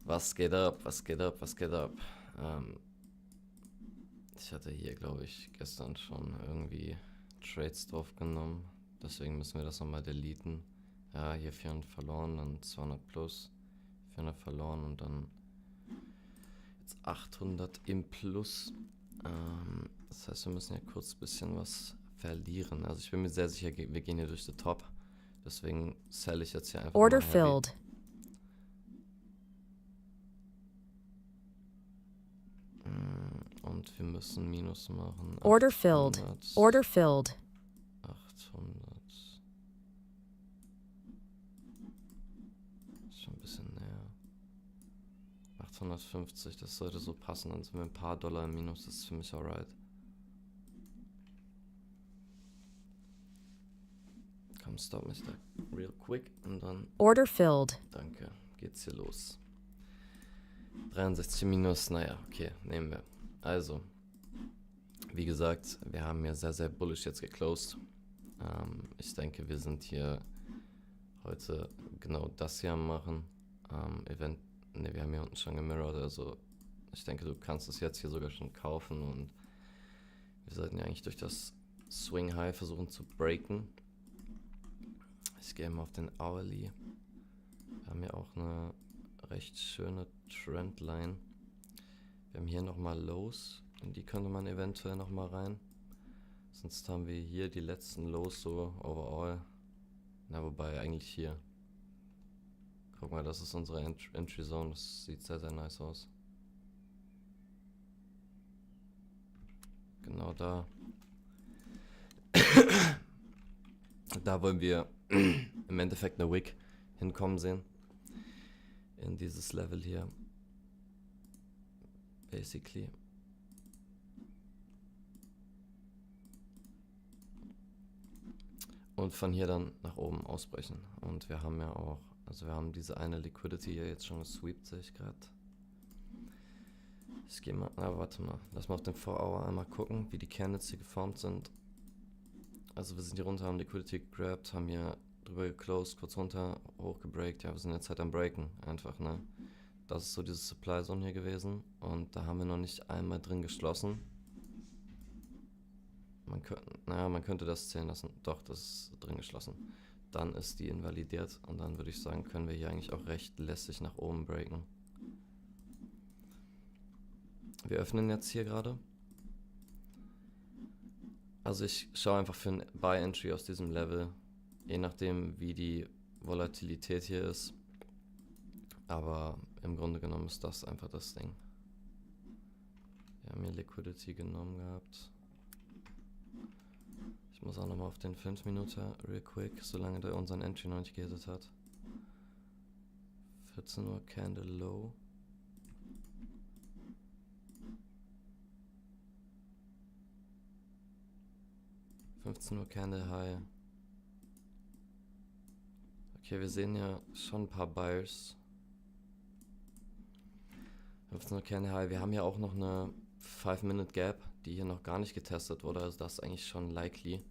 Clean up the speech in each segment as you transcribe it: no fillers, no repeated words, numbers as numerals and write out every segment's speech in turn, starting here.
Was geht ab? Was geht ab? Was geht ab? Ich hatte hier, glaube ich, gestern schon irgendwie Trades draufgenommen. Deswegen müssen wir das nochmal deleten. Ja, hier 400 verloren, dann 200 plus. 400 verloren und dann jetzt 800 im Plus. Das heißt, wir müssen ja kurz ein bisschen was verlieren. Also ich bin mir sehr sicher, wir gehen hier durch den Top. Deswegen sell ich jetzt hier einfach Order mal heavy. filled. Und wir müssen Minus machen. Order filled. 800. Order filled. 800. Ist schon ein bisschen näher. 850, das sollte so passen. Dann sind wir ein paar Dollar im Minus. Das ist für mich alright. Komm, stop mich da real quick. Und dann, Order filled. danke, geht's hier los. 63 Minus, naja, okay, nehmen wir. Also, wie gesagt, wir haben hier sehr, sehr bullish jetzt geclosed. Ich denke, wir sind hier heute genau das hier am machen. Wir haben hier unten schon gemirrored, also ich denke, du kannst es jetzt hier sogar schon kaufen und wir sollten ja eigentlich durch das Swing High versuchen zu breaken. Ich gehe mal auf den Hourly. Wir haben hier auch eine recht schöne Trendline. Wir haben hier nochmal Lows, in die könnte man eventuell nochmal rein. Sonst haben wir hier die letzten Lows so overall. Na, wobei eigentlich hier. Guck mal, das ist unsere Entry Zone. Das sieht sehr, sehr nice aus. Genau da. Da wollen wir im Endeffekt eine Wick hinkommen sehen. In dieses Level hier. Basically. Und von hier dann nach oben ausbrechen. Und wir haben ja auch, also wir haben diese eine Liquidity hier jetzt schon gesweept, sehe ich gerade. Ich gehe mal, warte mal. Lass mal auf den 4-Hour einmal gucken, wie die Candles hier geformt sind. Also wir sind hier runter, haben Liquidity gegrabt, haben hier drüber geclosed, kurz runter, hoch gebreakt. Ja, wir sind jetzt halt am Breaken, einfach, ne. Das ist so diese Supply Zone hier gewesen. Und da haben wir noch nicht einmal drin geschlossen. Man könnte das zählen lassen. Doch, das ist drin geschlossen. Dann ist die invalidiert. Und dann würde ich sagen, können wir hier eigentlich auch recht lässig nach oben breaken. Wir öffnen jetzt hier gerade. Also ich schaue einfach für ein Buy Entry aus diesem Level. Je nachdem, wie die Volatilität hier ist. Aber im Grunde genommen ist das einfach das Ding. Wir haben hier Liquidity genommen gehabt. Ich muss auch nochmal auf den 5 Minuten real quick, solange der unseren Entry noch nicht gehittet hat. 14 Uhr Candle Low. $15 Candle High. Okay, wir sehen ja schon ein paar Buyers. 15 Uhr Candle High. Wir haben ja auch noch eine 5-Minute Gap, die hier noch gar nicht getestet wurde. Also das ist eigentlich schon likely,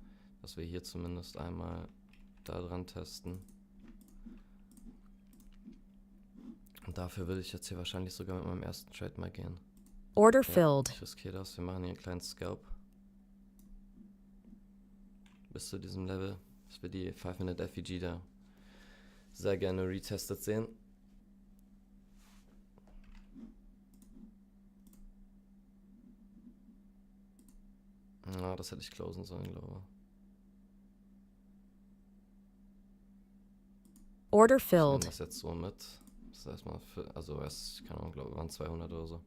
dass wir hier zumindest einmal da dran testen. Und dafür würde ich jetzt hier wahrscheinlich sogar mit meinem ersten Trade mal gehen. Order Ja, filled. ich riskiere das. Wir machen hier einen kleinen Scalp. Bis zu diesem Level, dass wir die 5-Minute FEG da sehr gerne retestet sehen. Ja, das hätte ich closen sollen, glaube ich. Order Ich nehme filled. das jetzt so mit. Das ist erstmal, keine Ahnung, glaube, waren 200 oder so.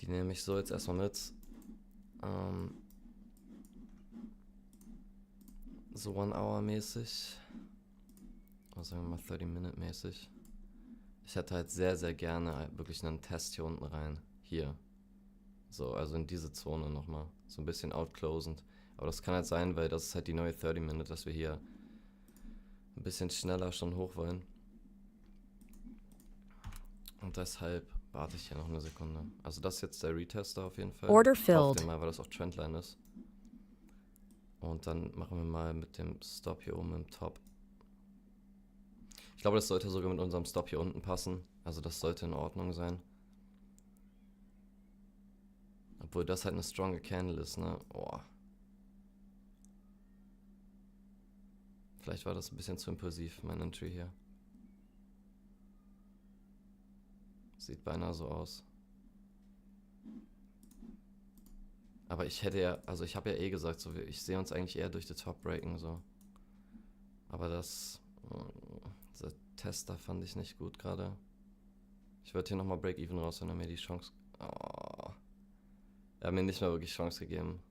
Die nehme ich so jetzt erstmal mit. So 1-Hour-mäßig. Oder sagen wir mal 30-Minute mäßig. Ich hätte halt sehr, sehr gerne wirklich einen Test hier unten rein. Hier. So, also in diese Zone nochmal. So ein bisschen outclosend. Aber das kann halt sein, weil das ist halt die neue 30-Minute, dass wir hier ein bisschen schneller schon hoch wollen. Und deshalb warte ich hier noch eine Sekunde. Also das ist jetzt der Retester auf jeden Fall. Order Ich kaufe filled. den mal, weil das auch Trendline ist. Und dann machen wir mal mit dem Stop hier oben im Top. Ich glaube, das sollte sogar mit unserem Stop hier unten passen. Also das sollte in Ordnung sein. Obwohl das halt eine stronge Candle ist, ne? Oh. Vielleicht war das ein bisschen zu impulsiv, mein Entry hier. Sieht beinahe so aus. Aber ich hätte ja, also ich habe ja eh gesagt, so, ich sehe uns eigentlich eher durch die Top breaken, so. Aber dieser Tester fand ich nicht gut gerade. Ich würde hier nochmal Break-Even raus, wenn er mir die Chance... Oh. Er hat mir nicht mal wirklich Chance gegeben.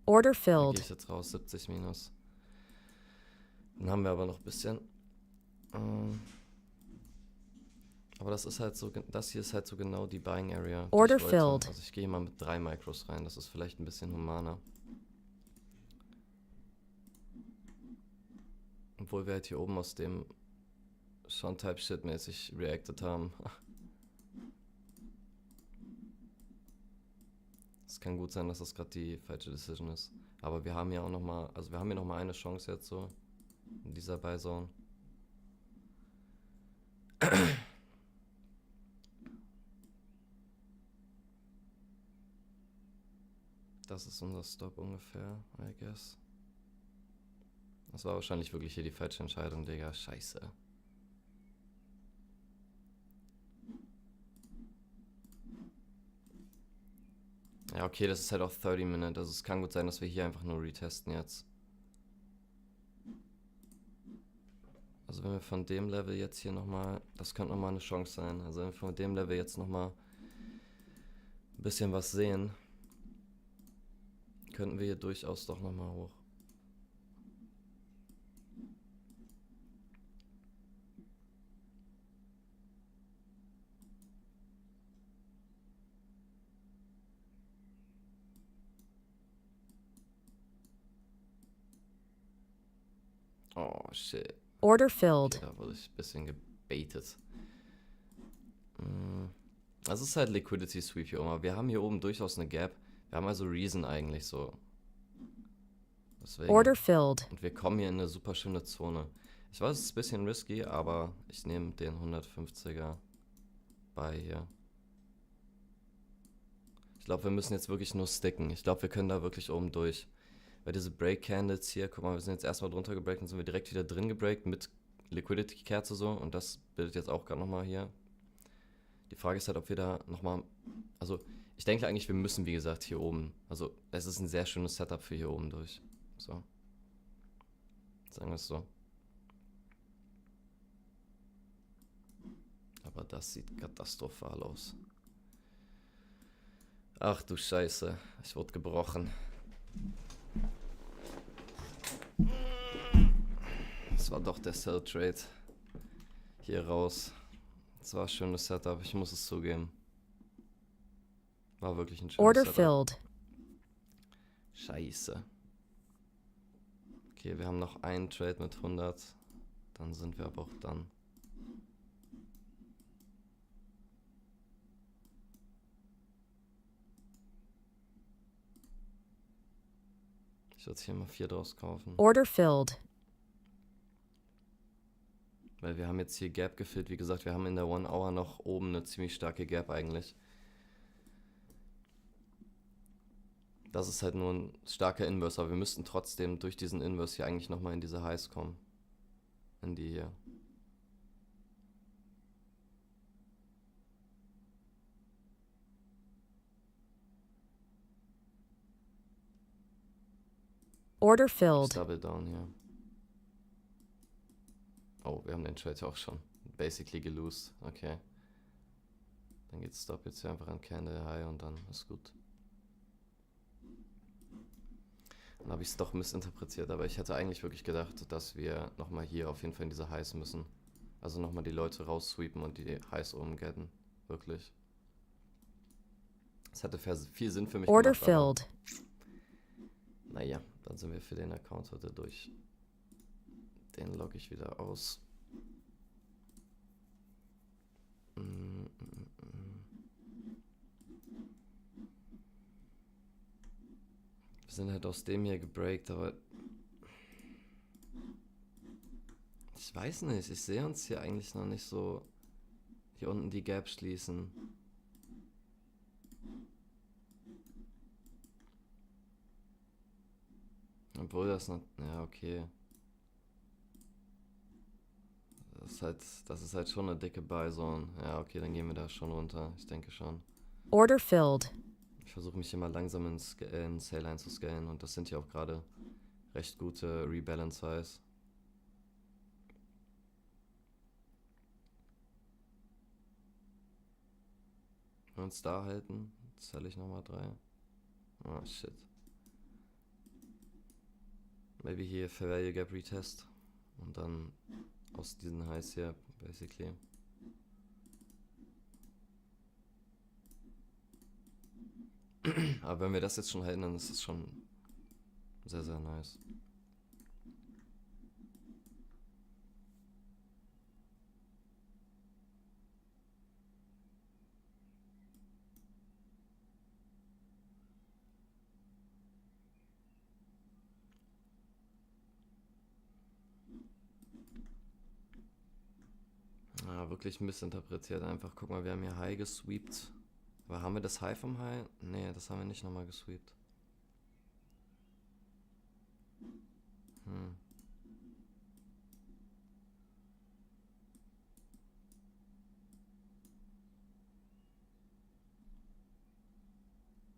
Order Dann gehe filled. ich jetzt raus, 70 minus. Dann haben wir aber noch ein bisschen... Aber das ist halt so, das hier ist halt so genau die Buying Area, die Order ich wollte. filled. Also ich gehe mal mit 3 Micros rein, das ist vielleicht ein bisschen humaner. Obwohl wir halt hier oben aus dem schon Type-Shit-mäßig reacted haben. Es kann gut sein, dass das gerade die falsche Decision ist. Aber wir haben ja auch nochmal, also wir haben hier nochmal eine Chance jetzt so, in dieser Buy-Zone. Das ist unser Stop ungefähr, I guess. Das war wahrscheinlich wirklich hier die falsche Entscheidung, Digga. Scheiße. Ja, okay, das ist halt auch 30 Minute. Also es kann gut sein, dass wir hier einfach nur retesten jetzt. Also wenn wir von dem Level jetzt hier nochmal, das könnte nochmal eine Chance sein. Also wenn wir von dem Level jetzt nochmal ein bisschen was sehen, könnten wir hier durchaus doch nochmal hoch. Oh, shit. Order filled. Okay, da wurde ich ein bisschen gebaitet. Das ist halt Liquidity Sweep hier oben. Aber wir haben hier oben durchaus eine Gap. Wir haben also Reason eigentlich so. Deswegen. Order filled. Und wir kommen hier in eine super schöne Zone. Ich weiß, es ist ein bisschen risky, aber ich nehme den 150er bei hier. Ich glaube, wir müssen jetzt wirklich nur sticken. Ich glaube, wir können da wirklich oben durch. Weil diese Break Candles hier, guck mal, wir sind jetzt erstmal drunter gebreakt und sind wir direkt wieder drin gebreakt mit Liquidity Kerze so. Und das bildet jetzt auch gerade nochmal hier. Die Frage ist halt, ob wir da nochmal, also ich denke eigentlich, wir müssen, wie gesagt, hier oben, also es ist ein sehr schönes Setup für hier oben durch. So. Sagen wir es so. Aber das sieht katastrophal aus. Ach du Scheiße, ich wurde gebrochen. Das war doch der Sell Trade. Hier raus. Das war ein schönes Setup, ich muss es zugeben. War wirklich ein schönes Order Setup. filled. Scheiße. Okay, wir haben noch einen Trade mit 100. Dann sind wir aber auch dann. Ich würde hier mal 4 draus kaufen. Order filled. Weil wir haben jetzt hier Gap gefüllt. Wie gesagt, wir haben in der 1 Hour noch oben eine ziemlich starke Gap eigentlich. Das ist halt nur ein starker Inverse, aber wir müssten trotzdem durch diesen Inverse hier eigentlich nochmal in diese Highs kommen. In die hier. Order filled. Double down hier. Oh, wir haben den Trade auch schon basically gelost. Okay. Dann geht Stop jetzt hier einfach an Candle High und dann ist gut. Dann habe ich es doch missinterpretiert, aber ich hätte eigentlich wirklich gedacht, dass wir nochmal hier auf jeden Fall in diese Highs müssen. Also nochmal die Leute raussweepen und die Highs oben getten. Wirklich. Das hätte viel Sinn für mich Order gemacht, aber filled. naja, dann sind wir für den Account heute durch. Den logge ich wieder aus. Wir sind halt aus dem hier gebreakt, aber Ich weiß nicht, ich sehe uns hier eigentlich noch nicht so hier unten die Gap schließen. Obwohl das noch, ja okay. Das ist halt schon eine dicke Buy-Zone. Ja okay, dann gehen wir da schon runter, ich denke schon. Order filled. Ich versuche mich hier mal langsam in Sale einzuscalen und das sind ja auch gerade recht gute Rebalance-Highs. Wenn wir uns da halten, zähle ich nochmal 3. Oh shit. Maybe hier Fair Value Gap Retest. Und dann aus diesen Highs hier, basically. Aber wenn wir das jetzt schon halten, dann ist das schon sehr, sehr nice. Ja, wirklich missinterpretiert einfach. Guck mal, wir haben hier High gesweept. Aber haben wir das High vom High? Nee, das haben wir nicht nochmal gesweept.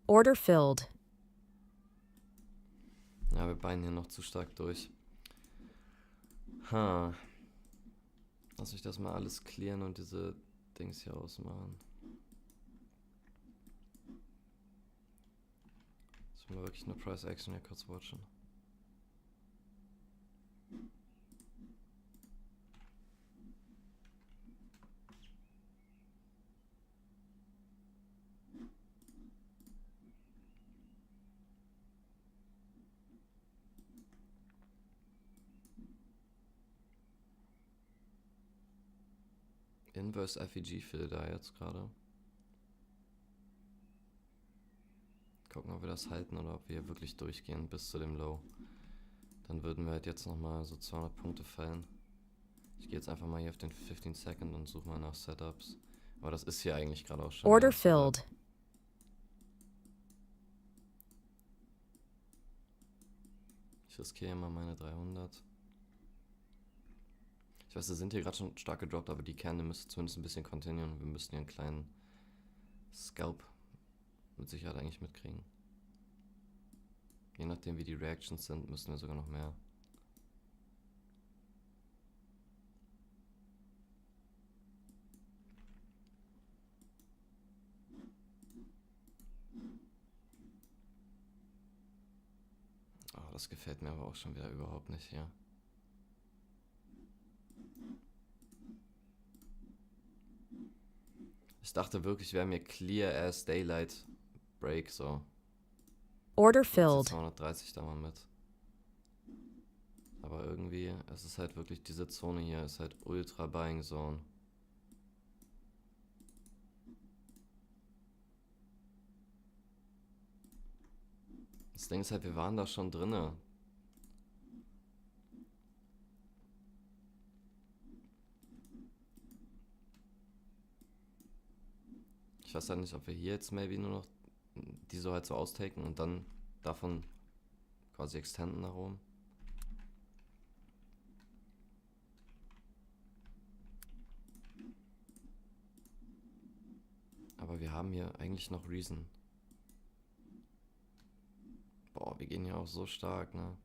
Order filled. Ja, wir beinen hier noch zu stark durch. Lass mich das mal alles clearen und diese Dings hier ausmachen. Müssen wir wirklich eine Price Action hier kurz watchen. Inverse FEG Fill da jetzt gerade. Gucken, ob wir das halten oder ob wir wirklich durchgehen bis zu dem Low. Dann würden wir halt jetzt nochmal so 200 Punkte fallen. Ich gehe jetzt einfach mal hier auf den 15 Second und suche mal nach Setups. Aber das ist hier eigentlich gerade auch schon. Order filled. Ich riskiere mal meine 300. Ich weiß, wir sind hier gerade schon stark gedroppt, aber die Kerne müssen zumindest ein bisschen continuen. Wir müssten hier einen kleinen Scalp mit Sicherheit eigentlich mitkriegen. Je nachdem wie die Reactions sind, müssen wir sogar noch mehr. Oh, das gefällt mir aber auch schon wieder überhaupt nicht hier. Ich dachte wirklich, wir haben hier Clear as Daylight Break, so. Order Jetzt filled. 230 da mal mit. Aber irgendwie, es ist halt wirklich, diese Zone hier ist halt ultra Buying Zone. Das Ding ist halt, wir waren da schon drinne. Ich weiß halt nicht, ob wir hier jetzt maybe nur noch die so halt so austaken und dann davon quasi extenden nach oben. Aber wir haben hier eigentlich noch Reason. Boah, wir gehen hier auch so stark, ne?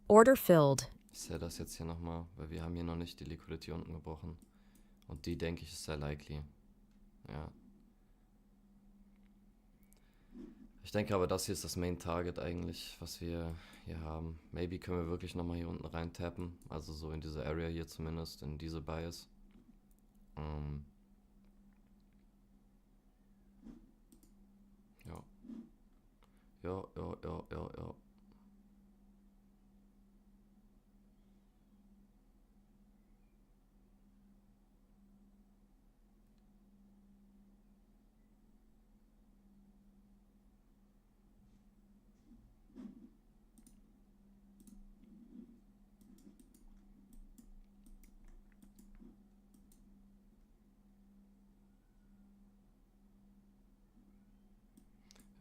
Order filled. Ich sehe das jetzt hier nochmal, weil wir haben hier noch nicht die Liquidity unten gebrochen. Und die, denke ich, ist sehr likely. Ja. Ich denke aber, das hier ist das Main Target eigentlich, was wir hier haben. Maybe können wir wirklich nochmal hier unten rein tappen. Also so in diese Area hier zumindest, in diese Bias. Ja. Ja.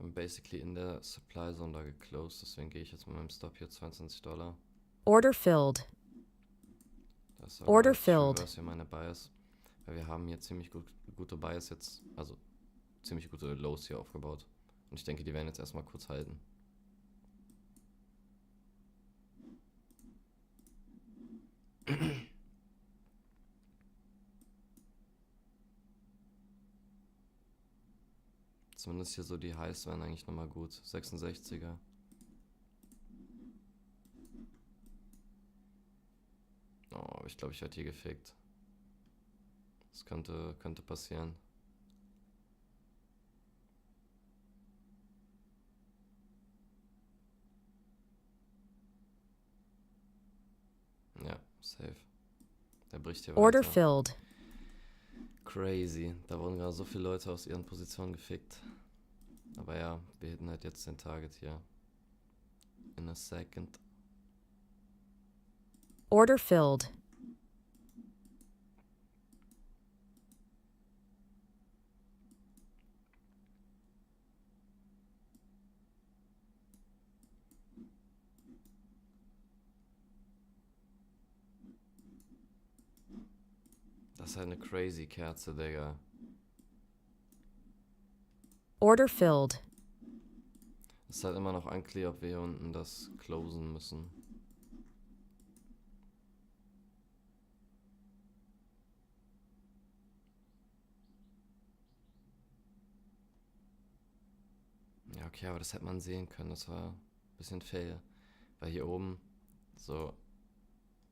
haben basically in der Supply Zone da geclosed, deswegen gehe ich jetzt mit meinem Stop hier $22. Order filled. Das ist Order alright. Ich filled. reverse hier meine Bias, weil wir haben hier ziemlich gute Bias jetzt, also ziemlich gute Lows hier aufgebaut. Und ich denke, die werden jetzt erstmal kurz halten. Zumindest hier so die Highs wären eigentlich nochmal gut. 66er. Oh, ich glaube, ich werde hier gefickt. Das könnte passieren. Ja, safe. Der bricht hier Order weiter. filled. Crazy. Da wurden gerade so viele Leute aus ihren Positionen gefickt. Aber ja, wir hätten halt jetzt den Target hier. In a second. Order filled. Das ist halt eine crazy Kerze, Digga. Order filled. Es ist halt immer noch unclear, ob wir hier unten das closen müssen. Ja, okay, aber das hätte man sehen können. Das war ein bisschen fail. Weil hier oben so,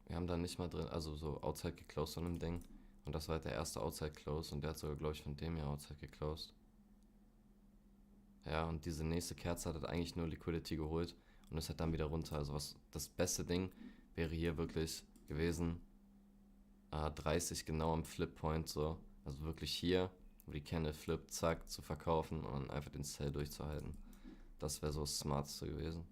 wir haben da nicht mal drin, also so Outside geclosed von dem Ding. Und das war halt der erste Outside Close und der hat sogar, glaube ich, von dem hier Outside geclosed. Ja, und diese nächste Kerze hat halt eigentlich nur Liquidity geholt und ist halt dann wieder runter. Also das beste Ding wäre hier wirklich gewesen, 30 genau am Flip Point so. Also wirklich hier, wo die Candle flippt, zack, zu verkaufen und einfach den Sell durchzuhalten. Das wäre so das Smarteste gewesen.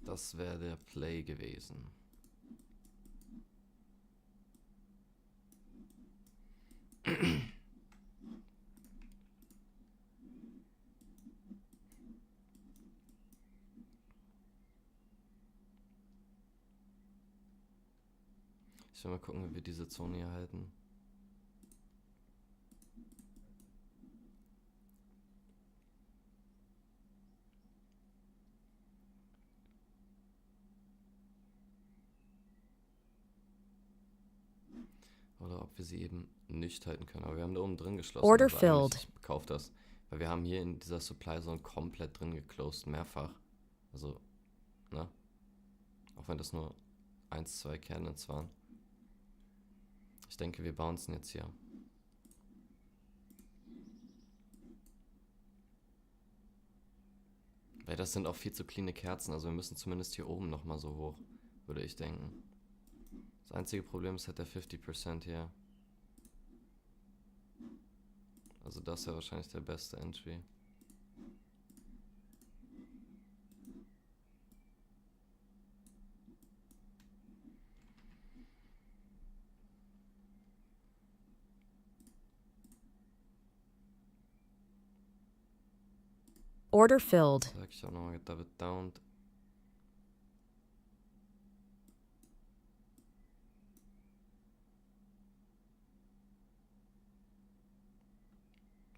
Das wäre der Play gewesen. Ich will mal gucken, wie wir diese Zone hier halten. Oder ob wir sie eben nicht halten können. Aber wir haben da oben drin geschlossen. Order also eigentlich, filled. ich kaufe das. Weil wir haben hier in dieser Supply Zone komplett drin geclosed, mehrfach. Also, ne? Auch wenn das nur 1, 2 Candles waren. Ich denke, wir bouncen jetzt hier. Weil das sind auch viel zu cleane Kerzen. Also wir müssen zumindest hier oben nochmal so hoch, würde ich denken. Das einzige Problem ist halt der 50% hier. Also das wäre wahrscheinlich der beste Entry. Order filled. Sag ich auch nochmal, double down.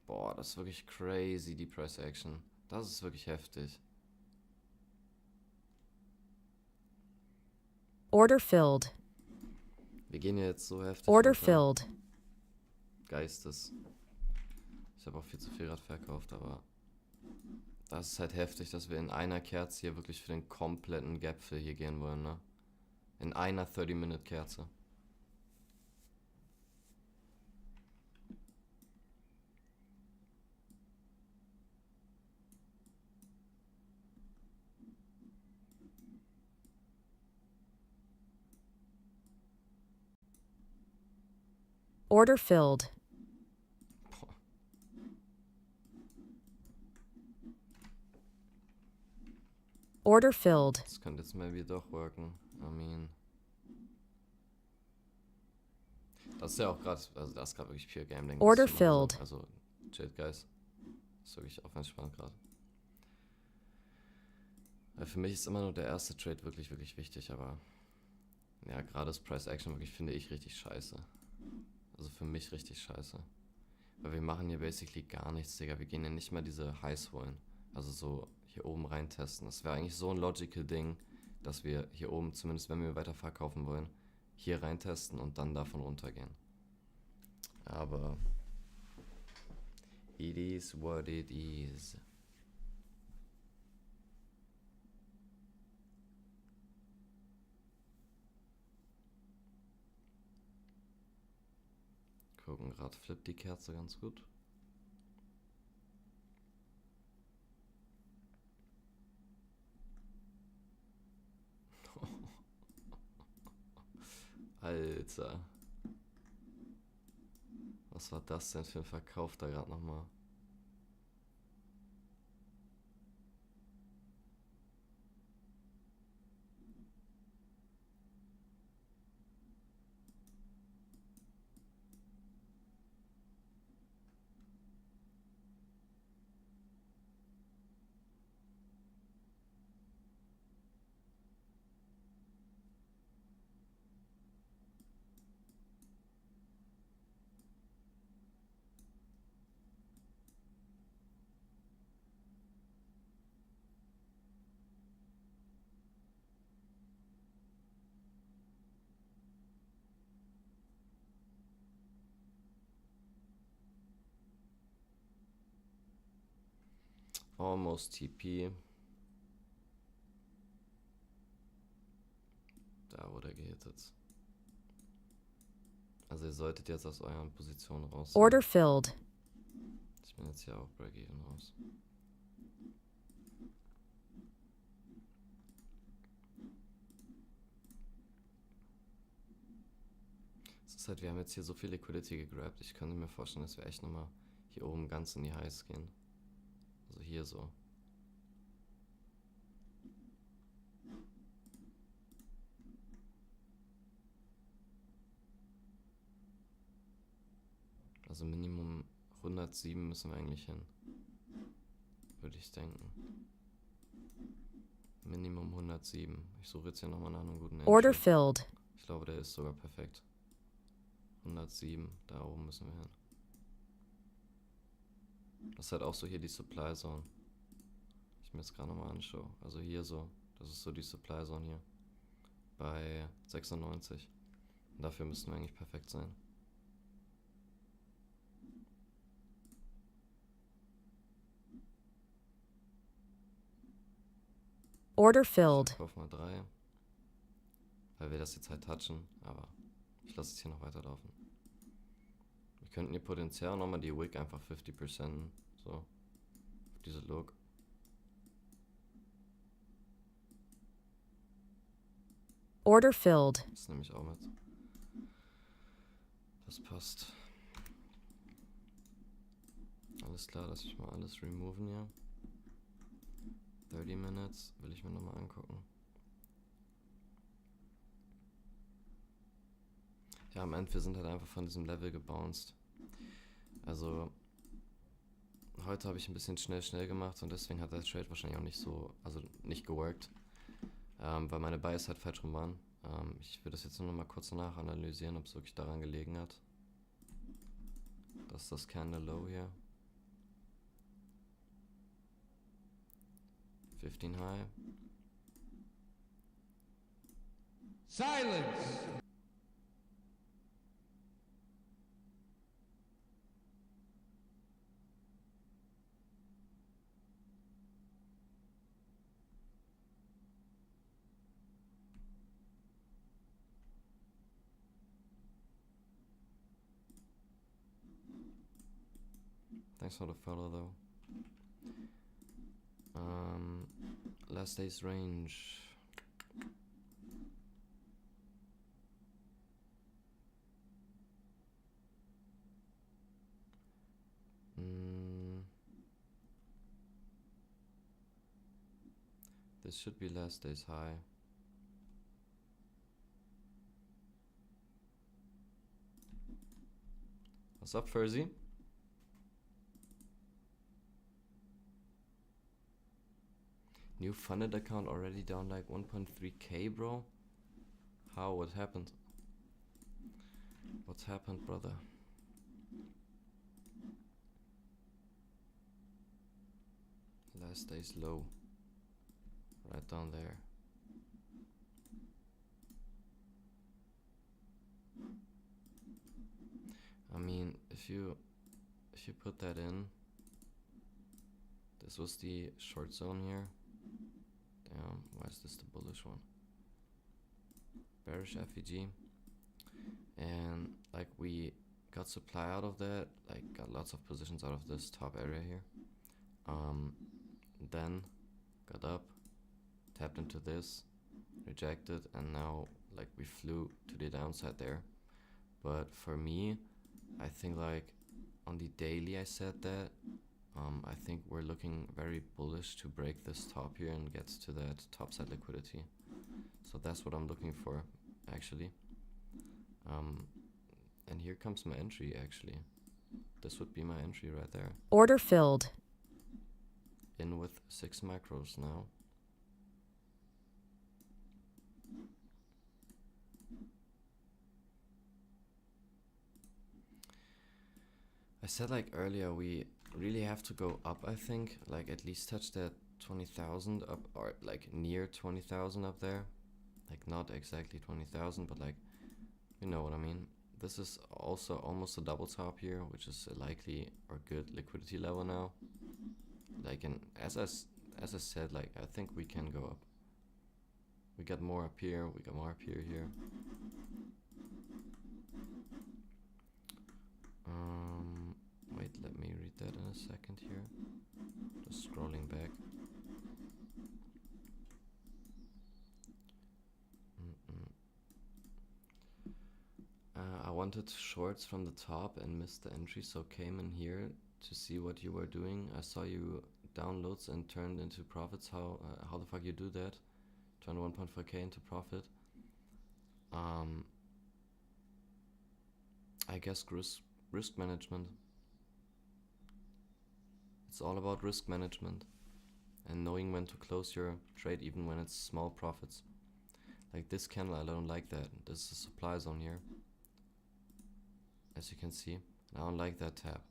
Boah, das ist wirklich crazy, die Price Action. Das ist wirklich heftig. Order filled. Wir gehen jetzt so heftig Order runter. filled. Geistes. Ich habe auch viel zu viel gerade verkauft, aber das ist halt heftig, dass wir in einer Kerze hier wirklich für den kompletten Gap-Fill hier gehen wollen, ne? In einer 30-Minute-Kerze. Order filled. Order filled. Das könnte jetzt maybe doch worken. I mean. Das ist ja auch gerade, also das ist gerade wirklich pure Gambling. Order das zu machen, filled. so. Also, chill, guys. Das ist wirklich auch entspannt gerade. Weil für mich ist immer nur der erste Trade wirklich, wirklich wichtig, aber ja, gerade das Price Action wirklich finde ich richtig scheiße. Also für mich richtig scheiße. Weil wir machen hier basically gar nichts, Digga. Wir gehen ja nicht mal diese Highs holen. Also so hier oben rein testen. Das wäre eigentlich so ein logical Ding, dass wir hier oben, zumindest wenn wir weiter verkaufen wollen, hier rein testen und dann davon runtergehen. Aber it is what it is. Gucken, gerade flippt die Kerze ganz gut. Alter. Was war das denn für ein Verkauf da gerade nochmal? Almost TP. Da wurde er gehittet. Also ihr solltet jetzt aus euren Positionen raus sein. Order filled. Ich bin jetzt hier auch Break-Even raus. Es ist halt, wir haben jetzt hier so viel Liquidity gegrabt. Ich könnte mir vorstellen, dass wir echt nochmal hier oben ganz in die Highs gehen. Also hier so. Also Minimum 107 müssen wir eigentlich hin. Würde ich denken. Minimum 107. Ich suche jetzt hier nochmal nach einem guten Order Entry. filled. Ich glaube, der ist sogar perfekt. 107, da oben müssen wir hin. Das ist halt auch so hier die Supply Zone. Ich mir jetzt gerade nochmal anschaue. Also hier so. Das ist so die Supply Zone hier. Bei 96. Und dafür müssten wir eigentlich perfekt sein. Order Ich filled. kauf mal 3. Weil wir das jetzt halt touchen. Aber ich lasse es hier noch weiterlaufen. Wir könnten hier potenziell nochmal die Wick einfach 50%. So. Auf diese Look. Order filled. Das nehme ich auch mit. Das passt. Alles klar, lass ich mal alles removen hier. 30 Minutes will ich mir nochmal angucken. Ja, am Ende, wir sind halt einfach von diesem Level gebounced. Also, heute habe ich ein bisschen schnell gemacht und deswegen hat der Trade wahrscheinlich auch nicht so, also nicht geworkt. Weil meine Buys halt falsch rum waren. Ich will das jetzt nur noch mal kurz nachanalysieren, ob es wirklich daran gelegen hat. Das ist das Candle Low hier. 15 High. Silence! Thanks for the follow though. Last day's range. This should be last day's high. What's up, Furzy? New funded account already down like 1.3k, bro. How? What happened? What's happened, brother? Last day's low. Right down there. I mean, if you put that in, this was the short zone here. Damn, why is this the bullish one? Bearish FEG. And like we got supply out of that, like got lots of positions out of this top area here. Then got up, tapped into this, rejected, and now like we flew to the downside there. But for me, I think like on the daily I said that I think we're looking very bullish to break this top here and get to that top side liquidity. So that's what I'm looking for actually. And here comes my entry actually. This would be my entry right there. Order filled. In with 6 macros now. I said like earlier, we really have to go up, I think, like at least touch that 20,000 up, or like near 20,000 up there. Like not exactly 20,000, but like, you know what I mean. This is also almost a double top here, which is a likely or good liquidity level now. Like, and as I said, like I think we can go up. We got more up here, we got more up here. Wait, let me read that in a second here. Just scrolling back. I wanted shorts from the top and missed the entry, so came in here to see what you were doing. I saw you downloads and turned into profits. How the fuck you do that? Turn 1.4k into profit. I guess risk management. It's all about risk management and knowing when to close your trade even when it's small profits. Like this candle, I don't like that. This is a supply zone here, as you can see. I don't like that tap.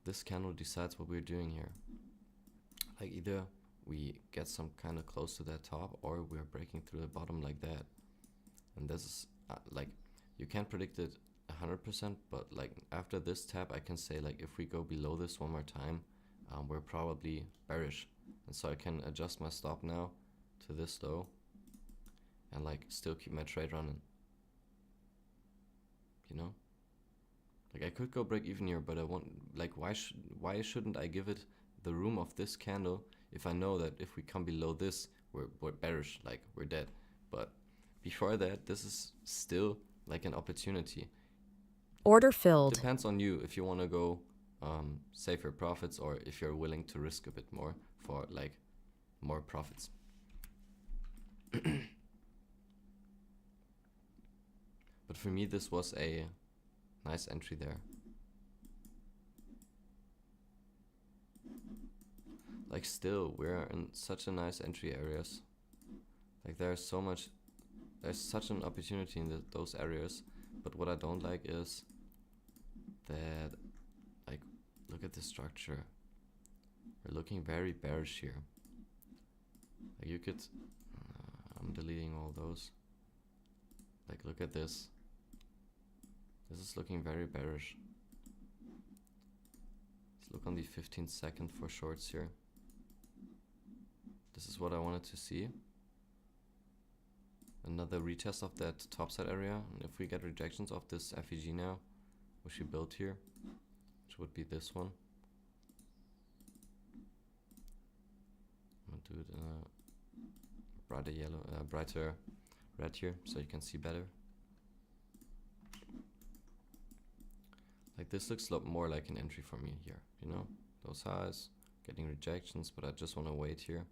This candle decides what we're doing here. Like either we get some kind of close to that top or we're breaking through the bottom like that. And this is like, you can't predict it 100%, but like after this tap I can say like if we go below this one more time, we're probably bearish. And so I can adjust my stop now to this low and like still keep my trade running, you know. Like I could go break even here, but I want, like why shouldn't I give it the room of this candle if I know that if we come below this we're bearish, like we're dead. But before that, this is still like an opportunity. Order filled. Depends on you if you want to go save your profits or if you're willing to risk a bit more for like more profits. But for me, this was a nice entry there. Like still, we're in such a nice entry areas. Like there's such an opportunity in those areas. But what I don't like is that, like, look at the structure. We're looking very bearish here. Like you could, I'm deleting all those. Like look at this. This is looking very bearish. Let's look on the 15-second for shorts here. This is what I wanted to see. Another retest of that topside area. And if we get rejections of this FEG now, which we built here, which would be this one. I'm gonna do it in a brighter yellow, brighter red here, so you can see better. Like this looks a lot more like an entry for me here, you know? Those highs, getting rejections, but I just want to wait here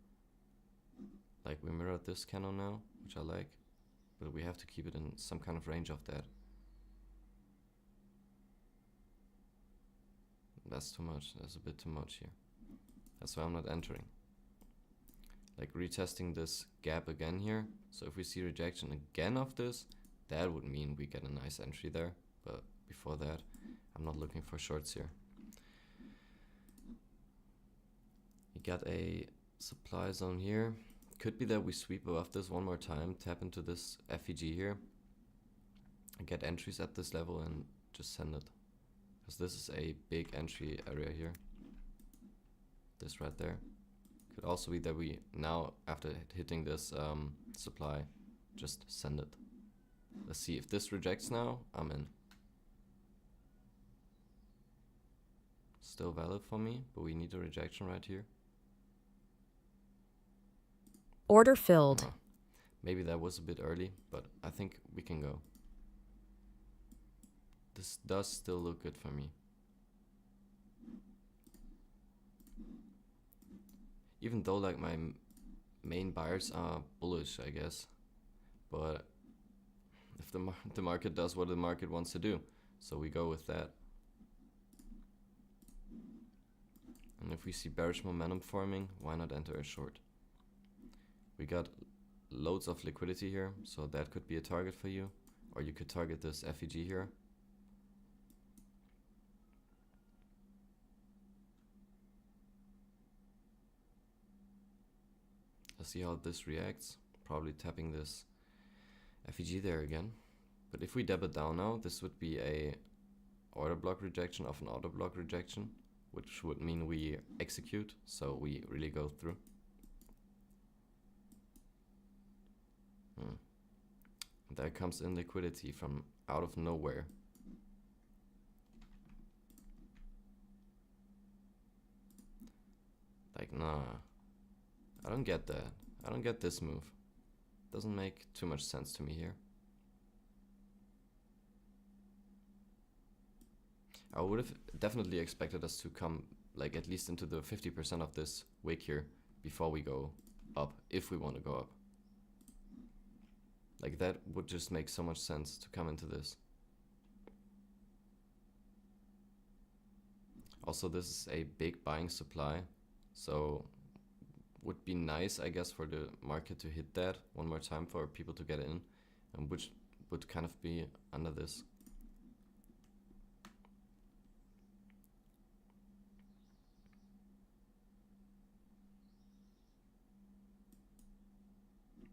Like we mirrored this candle now, which I like, but we have to keep it in some kind of range of that. That's too much. That's a bit too much here. That's why I'm not entering. Like retesting this gap again here. So if we see rejection again of this, that would mean we get a nice entry there. But before that, I'm not looking for shorts here. We got a supply zone here. Could be that we sweep above this one more time, tap into this FEG here, and get entries at this level and just send it. Because this is a big entry area here. This right there. Could also be that we now, after hitting this supply, just send it. Let's see if this rejects now. I'm in. Still valid for me, but we need a rejection right here. Order filled. Maybe that was a bit early, but I think we can go. This does still look good for me. Even though like my main buyers are bullish, I guess. But if the market does what the market wants to do, so we go with that. And if we see bearish momentum forming, why not enter a short? We got loads of liquidity here, so that could be a target for you. Or you could target this FEG here. Let's see how this reacts. Probably tapping this FEG there again. But if we dab it down now, this would be a order block rejection of an order block rejection, which would mean we execute, so we really go through. There comes in liquidity from out of nowhere. Like, nah. I don't get that. I don't get this move. Doesn't make too much sense to me here. I would have definitely expected us to come like at least into the 50% of this wick here before we go up, if we want to go up. Like that would just make so much sense to come into this. Also, this is a big buying supply, so would be nice, I guess, for the market to hit that one more time for people to get in, and which would kind of be under this.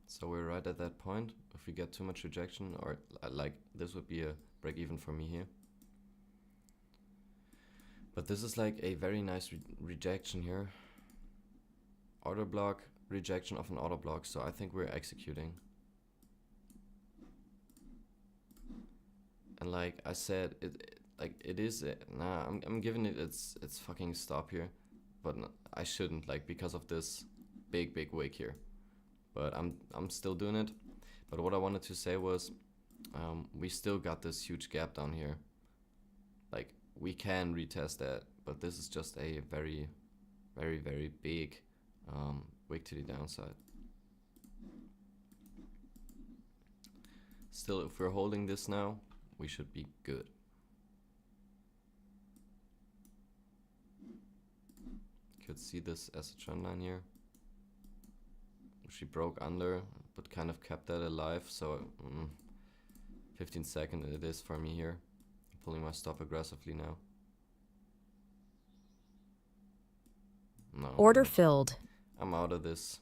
So we're right at that point. If we get too much rejection, or like this would be a break even for me here. But this is like a very nice rejection here. Order block, rejection of an order block. So I think we're executing. And like I said, it is. Nah, I'm giving it its fucking stop here, but I shouldn't, like, because of this big wick here. But I'm still doing it. But what I wanted to say was, we still got this huge gap down here. Like, we can retest that, but this is just a very big wick to the downside. Still, if we're holding this now, we should be good. Could see this as a trend line here. She broke under, but kind of kept that alive, so 15 seconds it is for me here. I'm pulling my stop aggressively now. No. Order filled. I'm out of this.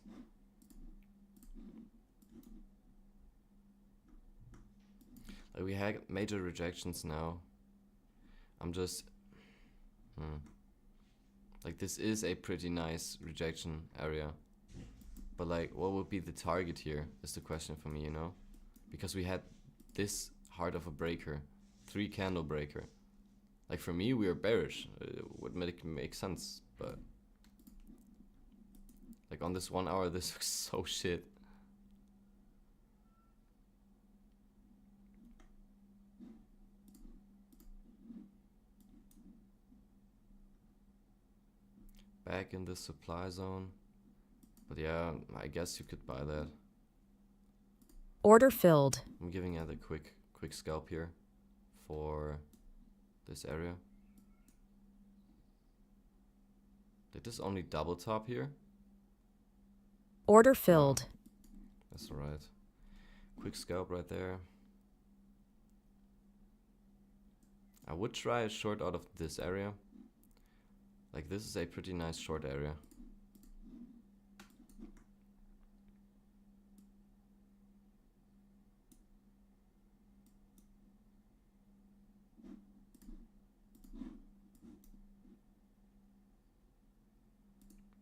Like, we had major rejections now. I'm just... Like, this is a pretty nice rejection area. But like, what would be the target here is the question for me, you know? Because we had this hard of a breaker, 3 candle breaker. Like, for me, we are bearish. It would make sense, but like on this 1 hour, this looks so shit. Back in the supply zone. But yeah, I guess you could buy that. Order filled. I'm giving it a quick scalp here for this area. Did this only double top here? Order filled. No, that's alright. Quick scalp right there. I would try a short out of this area. Like, this is a pretty nice short area.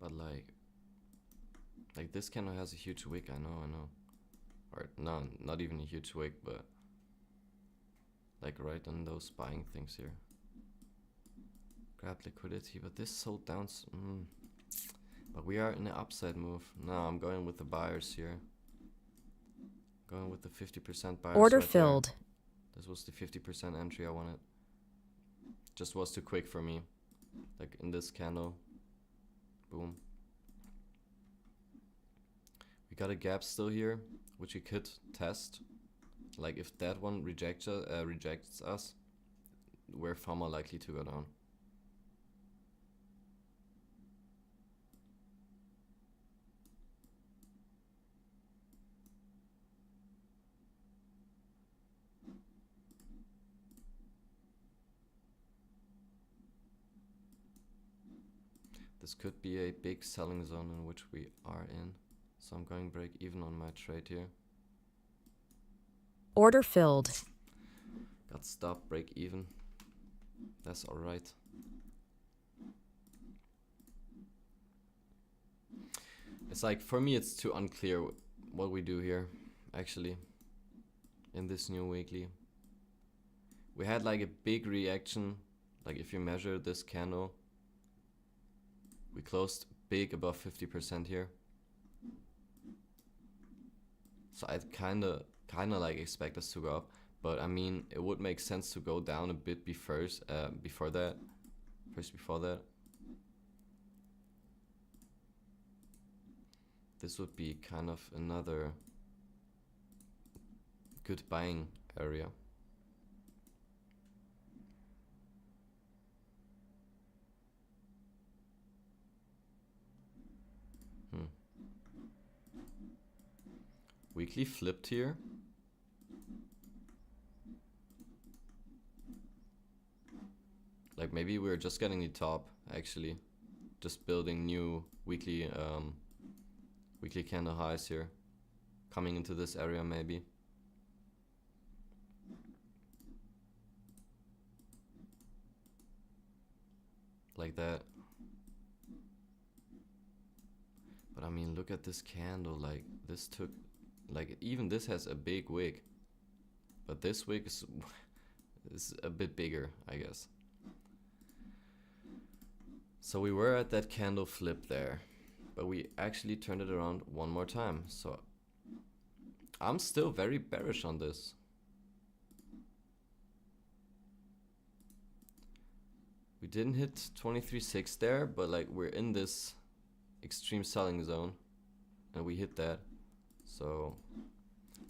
But like this candle has a huge wick, I know. Or no, not even a huge wick, but like right on those buying things here. Grab liquidity, but this sold down. But we are in the upside move. No, I'm going with the buyers here. Going with the 50% buyers. Order right filled. There. This was the 50% entry I wanted. Just was too quick for me. Like in this candle. Boom. We got a gap still here, which we could test. Like if that one rejects us, we're far more likely to go down. This could be a big selling zone in which we are in. So I'm going break even on my trade here. Order filled. Got stop, break even. That's alright. It's like, for me it's too unclear what we do here, actually, in this new weekly. We had like a big reaction, like if you measure this candle, we closed big above 50% here. So I'd kinda like expect us to go up, but I mean it would make sense to go down a bit before that. This would be kind of another good buying area. Weekly flipped here. Like maybe we're just getting the top, actually. Just building new weekly candle highs here. Coming into this area maybe. Like that. But I mean, look at this candle, like this took, like even this has a big wick. But this wick is a bit bigger, I guess. So we were at that candle flip there, but we actually turned it around one more time. So I'm still very bearish on this. We didn't hit 23.6 there, but like we're in this extreme selling zone and we hit that. So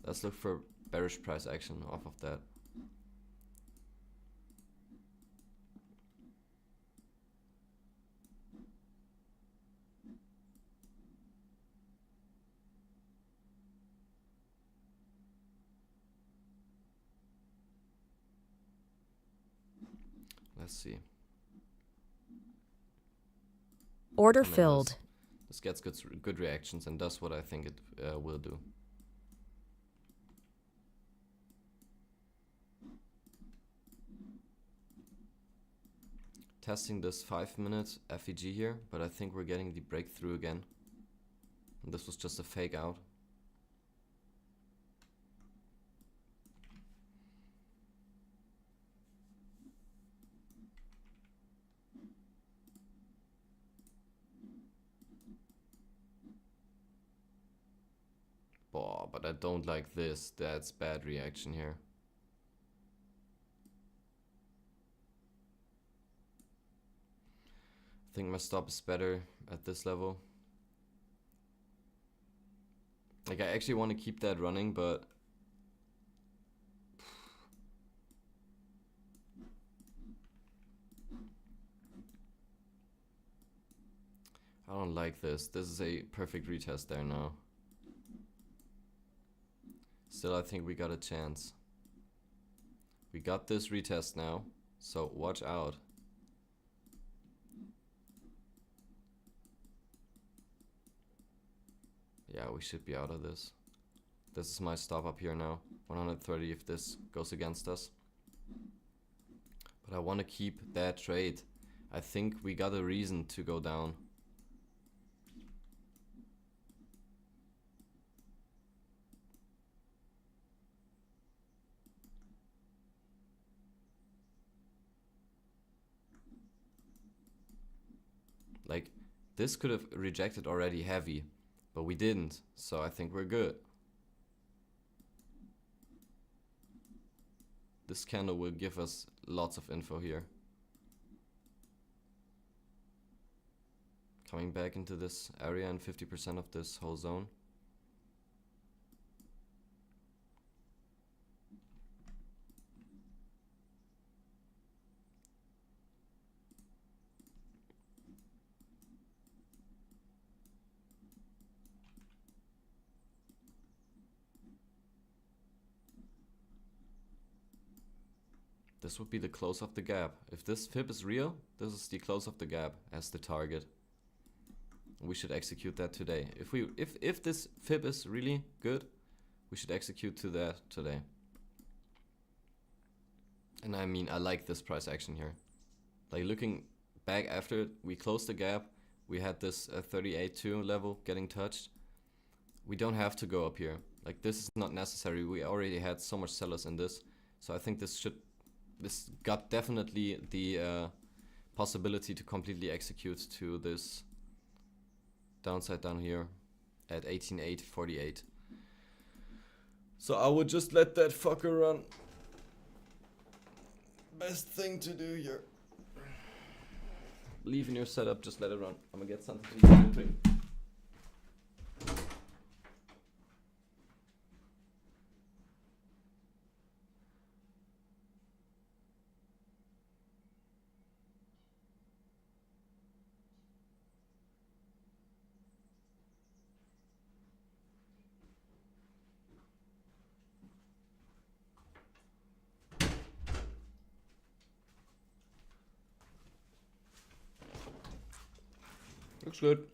let's look for bearish price action off of that. Let's see. Order I mean, filled. This gets good reactions and does what I think it will do. Testing this 5-minute FEG here, but I think we're getting the breakthrough again. And this was just a fake out. But I don't like this. That's bad reaction here. I think my stop is better at this level. Like, I actually want to keep that running, but I don't like this. This is a perfect retest there now. Still, I think we got a chance. We got this retest now, so watch out. Yeah, we should be out of this. This is my stop up here now. 130 if this goes against us. But I want to keep that trade. I think we got a reason to go down. Like, this could have rejected already heavy, but we didn't, so I think we're good. This candle will give us lots of info here. Coming back into this area and 50% of this whole zone. This would be the close of the gap. If this fib is real, this is the close of the gap as the target. We should execute that today. If this fib is really good, we should execute to that today. And I mean, I like this price action here. Like, looking back after it, we closed the gap. We had this 38.2 level getting touched. We don't have to go up here. Like, this is not necessary. We already had so much sellers in this. So I think this got definitely the possibility to completely execute to this downside down here at 18.848. So I would just let that fucker run. Best thing to do here. Believe in your setup, just let it run. I'm gonna get something to drink. Looks good.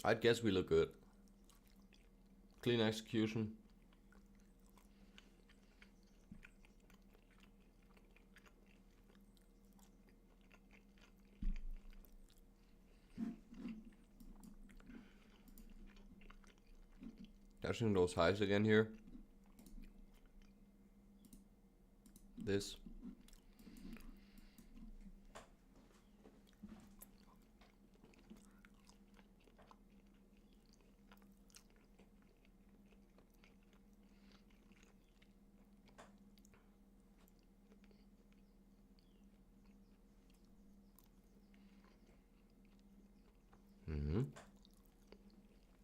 I'd guess we look good. Clean execution. Touching those highs again here. This.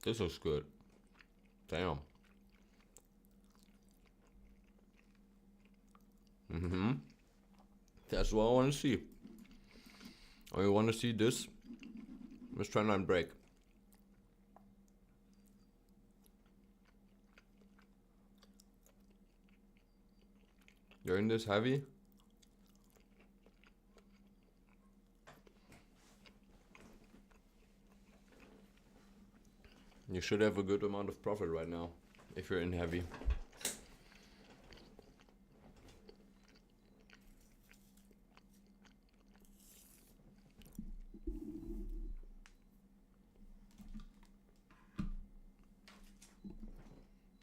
This looks good. Damn. That's what I want to see. I want to see this. Let's try and break. You're in this heavy. You should have a good amount of profit right now if you're in heavy.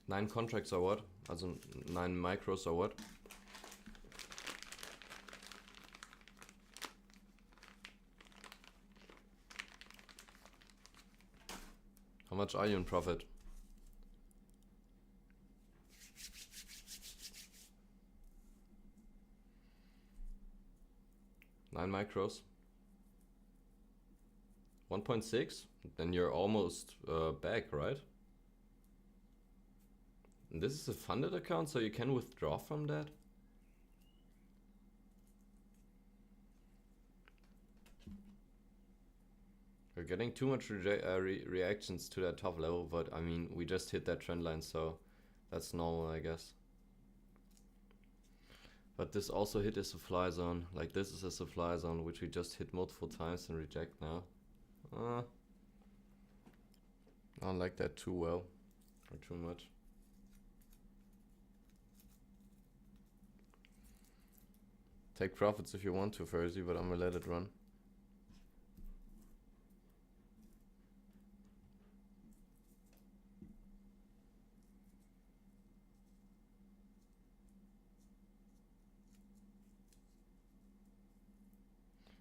Nine contracts or what? Also 9 micros or what? How much are you in profit? Nine micros. 1.6? Then you're almost back, right? And this is a funded account, so you can withdraw from that? We're getting too much reactions to that top level, but I mean, we just hit that trend line, so that's normal, I guess. But this also hit a supply zone. Like, this is a supply zone which we just hit multiple times and reject now. I don't like that too well, or too much. Take profits if you want to, Ferzi, but I'm gonna let it run.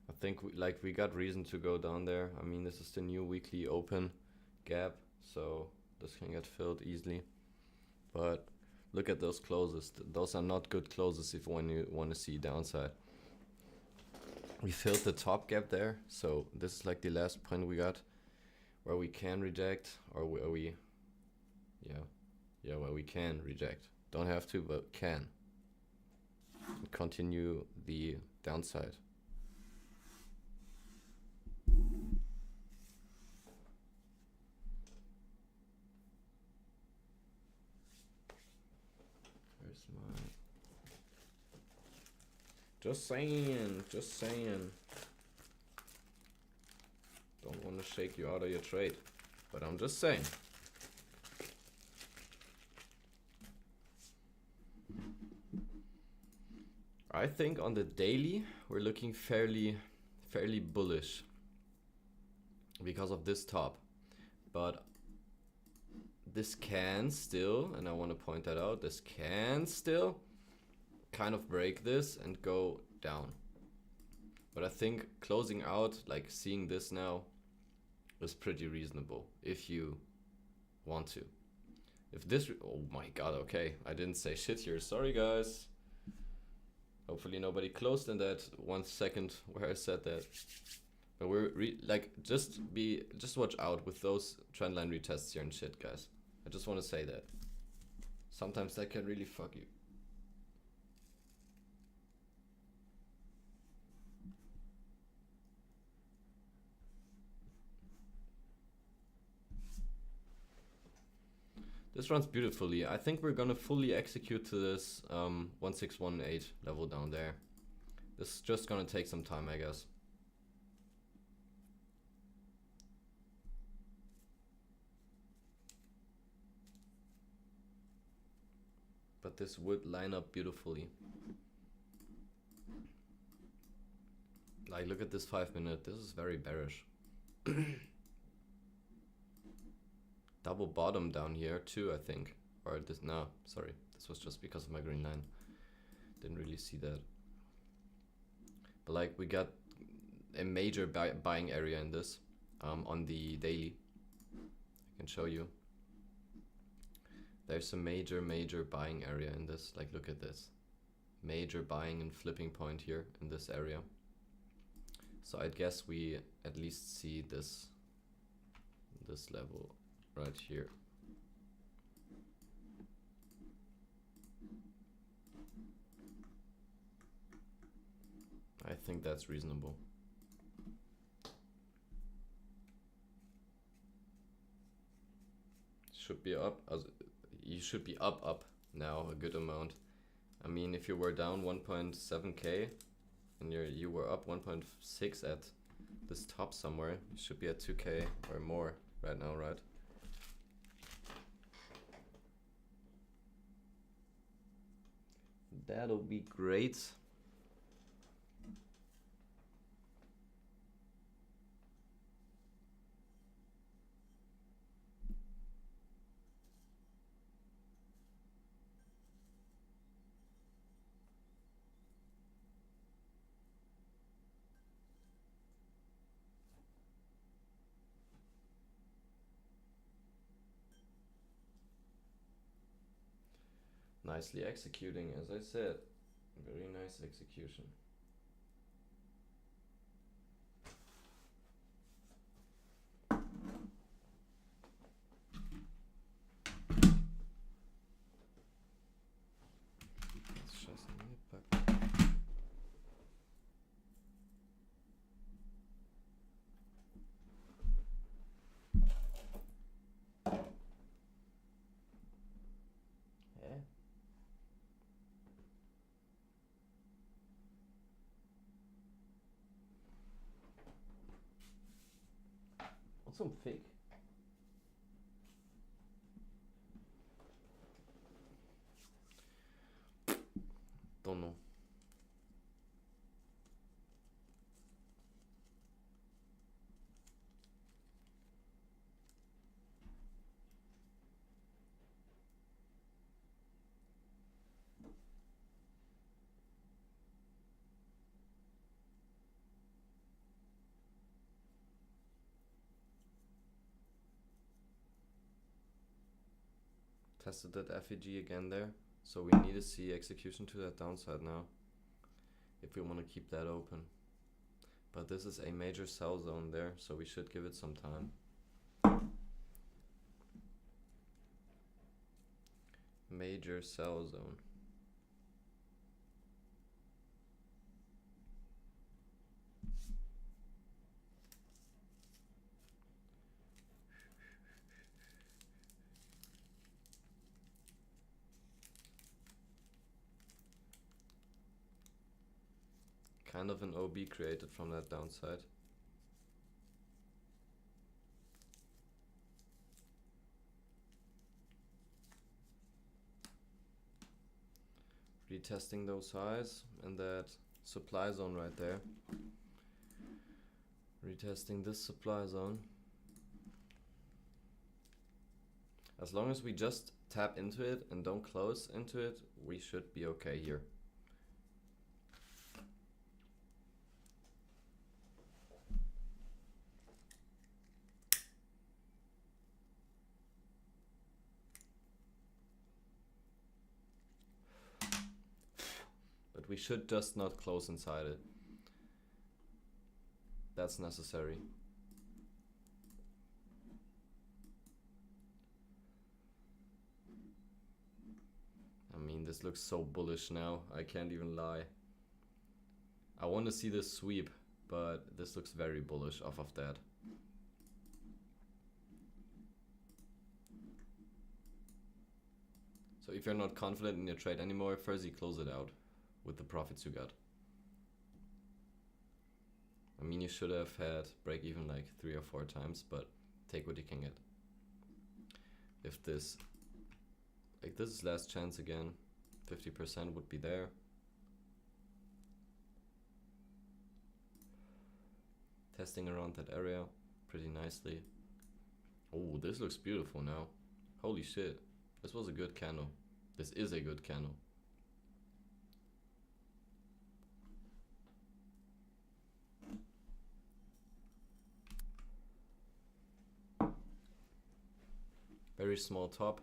I think we got reason to go down there. I mean, this is the new weekly open gap, so this can get filled easily. But look at those closes. Those are not good closes if when you want to see downside. We filled the top gap there, so this is like the last point we got where we can reject, or where we where we can reject. Don't have to, but can. Continue the downside. Where's my... Just saying. Don't want to shake you out of your trade, but I'm just saying. I think on the daily we're looking fairly bullish because of this top, but this can still, and I want to point that out, this can still kind of break this and go down. But I think closing out, like seeing this now, is pretty reasonable if you want to. If this, oh my god, okay, I didn't say shit here, sorry guys. Hopefully nobody closed in that 1 second where I said that. But we're just watch out with those trendline retests here and shit, guys. I just want to say that. Sometimes that can really fuck you. This runs beautifully. I think we're gonna fully execute to this 1618 level down there. This is just gonna take some time, I guess. But this would line up beautifully. Like, look at this 5 minute. This is very bearish. Double bottom down here too, I think. Or this, no, sorry. This was just because of my green line. Didn't really see that. But like, we got a major buying area in this on the daily. I can show you. There's a major buying area in this. Like, look at this. Major buying and flipping point here in this area. So I guess we at least see this level right here. I think that's reasonable. Should be up. You should be up now a good amount. I mean, if you were down 1.7k and you were up 1.6 at this top somewhere, you should be at 2k or more right now, right? That'll be great. Nicely executing, as I said. Very nice execution. zum Fick? Don't know. Tested that FEG again there, so we need to see execution to that downside now if we want to keep that open. But this is a major sell zone there, so we should give it some time. Major sell zone. Kind of an OB created from that downside. Retesting those highs and that supply zone right there. Retesting this supply zone. As long as we just tap into it and don't close into it, we should be okay here. We should just not close inside it. That's necessary. I mean, this looks so bullish now. I can't even lie. I want to see this sweep, but this looks very bullish off of that. So if you're not confident in your trade anymore, first you close it out with the profits you got. I mean, you should have had break even like 3 or 4 times, but take what you can get. If this, like this is last chance again, 50% would be there. Testing around that area pretty nicely. Oh, this looks beautiful now. Holy shit, this was a good candle. This is a good candle. Very small top,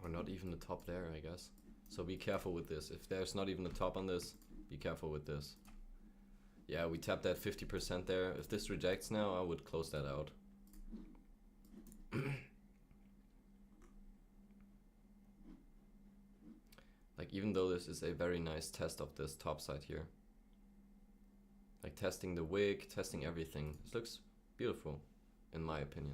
or not even the top there, I guess. So be careful with this. If there's not even a top on this, be careful with this. Yeah, we tapped that 50% there. If this rejects now, I would close that out. Like, even though this is a very nice test of this top side here. Like testing the wick, testing everything. This looks beautiful, in my opinion.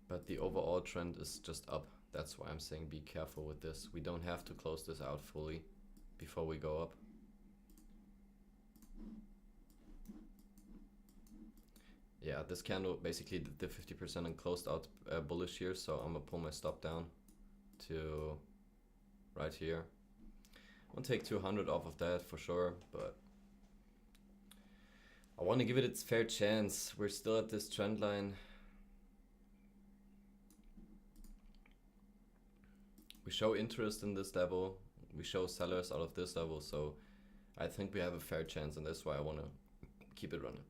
But the overall trend is just up. That's why I'm saying be careful with this. We don't have to close this out fully before we go up. Yeah, this candle basically did the 50% and closed out bullish here, so I'm gonna pull my stop down to right here. I'll take 200 off of that for sure, but I want to give it its fair chance. We're still at this trend line. We show interest in this level. We show sellers out of this level, so I think we have a fair chance, and that's why I want to keep it running.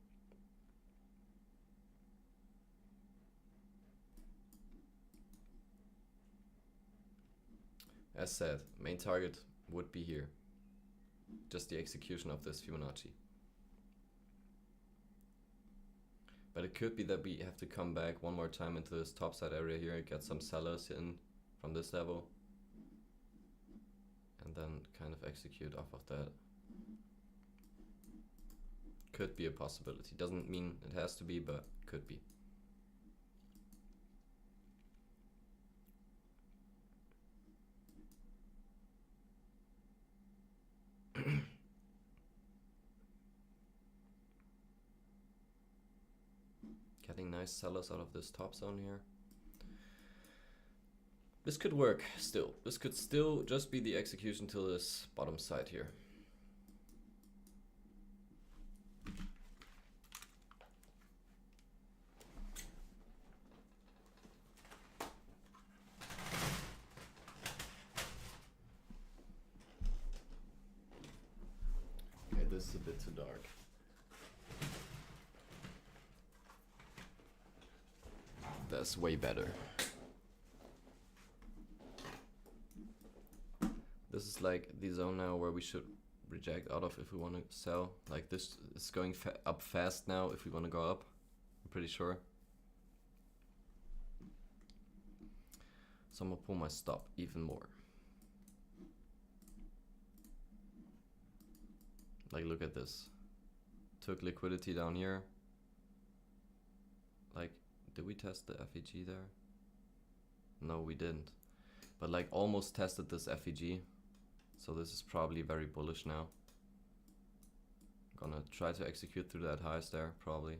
As said, main target would be here. Just the execution of this Fibonacci. But it could be that we have to come back one more time into this topside area here, get some sellers in from this level, and then kind of execute off of that. Could be a possibility. Doesn't mean it has to be, but could be. getting nice sellers out of this top zone here. This could work still. This could still just be the execution till this bottom side here. Okay, this is a bit too dark. That's way better. This is like the zone now where we should reject out of if we want to sell. Like this is going up fast now if we want to go up. I'm pretty sure. So I'm gonna pull my stop even more. Like look at this. Took liquidity down here. Like, did we test the FEG there? No, we didn't. But like almost tested this FEG. So this is probably very bullish now. Gonna try to execute through that highs there, probably.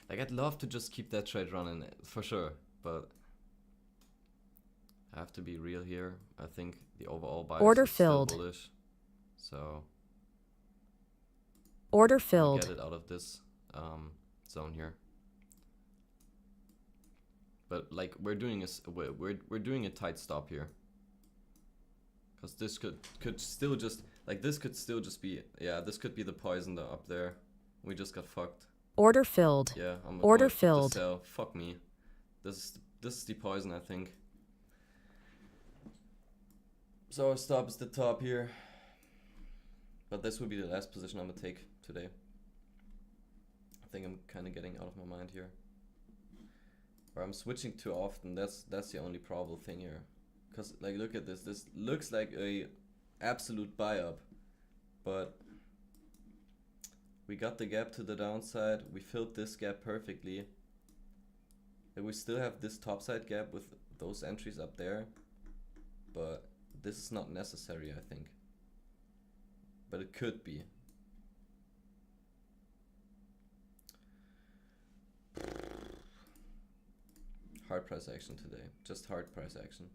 Like I'd love to just keep that trade running for sure, but I have to be real here. I think the overall bias Order is still filled. bullish. So Order I'll filled. get it out of this zone here. But like we're doing a tight stop here. Cause this could still just like this could still just be this could be the poison up there. We just got fucked. Order filled. Yeah, Order I'm filled. sell. Fuck me. This is the poison, I think. So our stop is the top here. But this will be the last position I'm gonna take today. I think I'm kind of getting out of my mind here. Or I'm switching too often. That's the only probable thing here. Cause like look at this. This looks like a absolute buy up, but we got the gap to the downside. We filled this gap perfectly. And we still have this topside gap with those entries up there, but this is not necessary, I think. But it could be. Hard price action today. Just hard price action.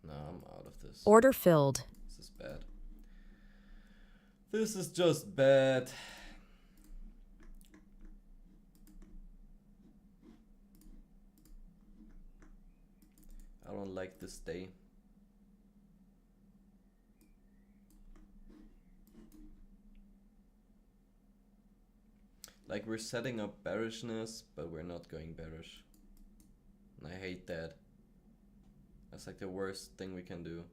No, I'm out of this. Order filled. This is bad. This is just bad. I don't like this day. Like we're setting up bearishness, but we're not going bearish. And I hate that. That's like the worst thing we can do.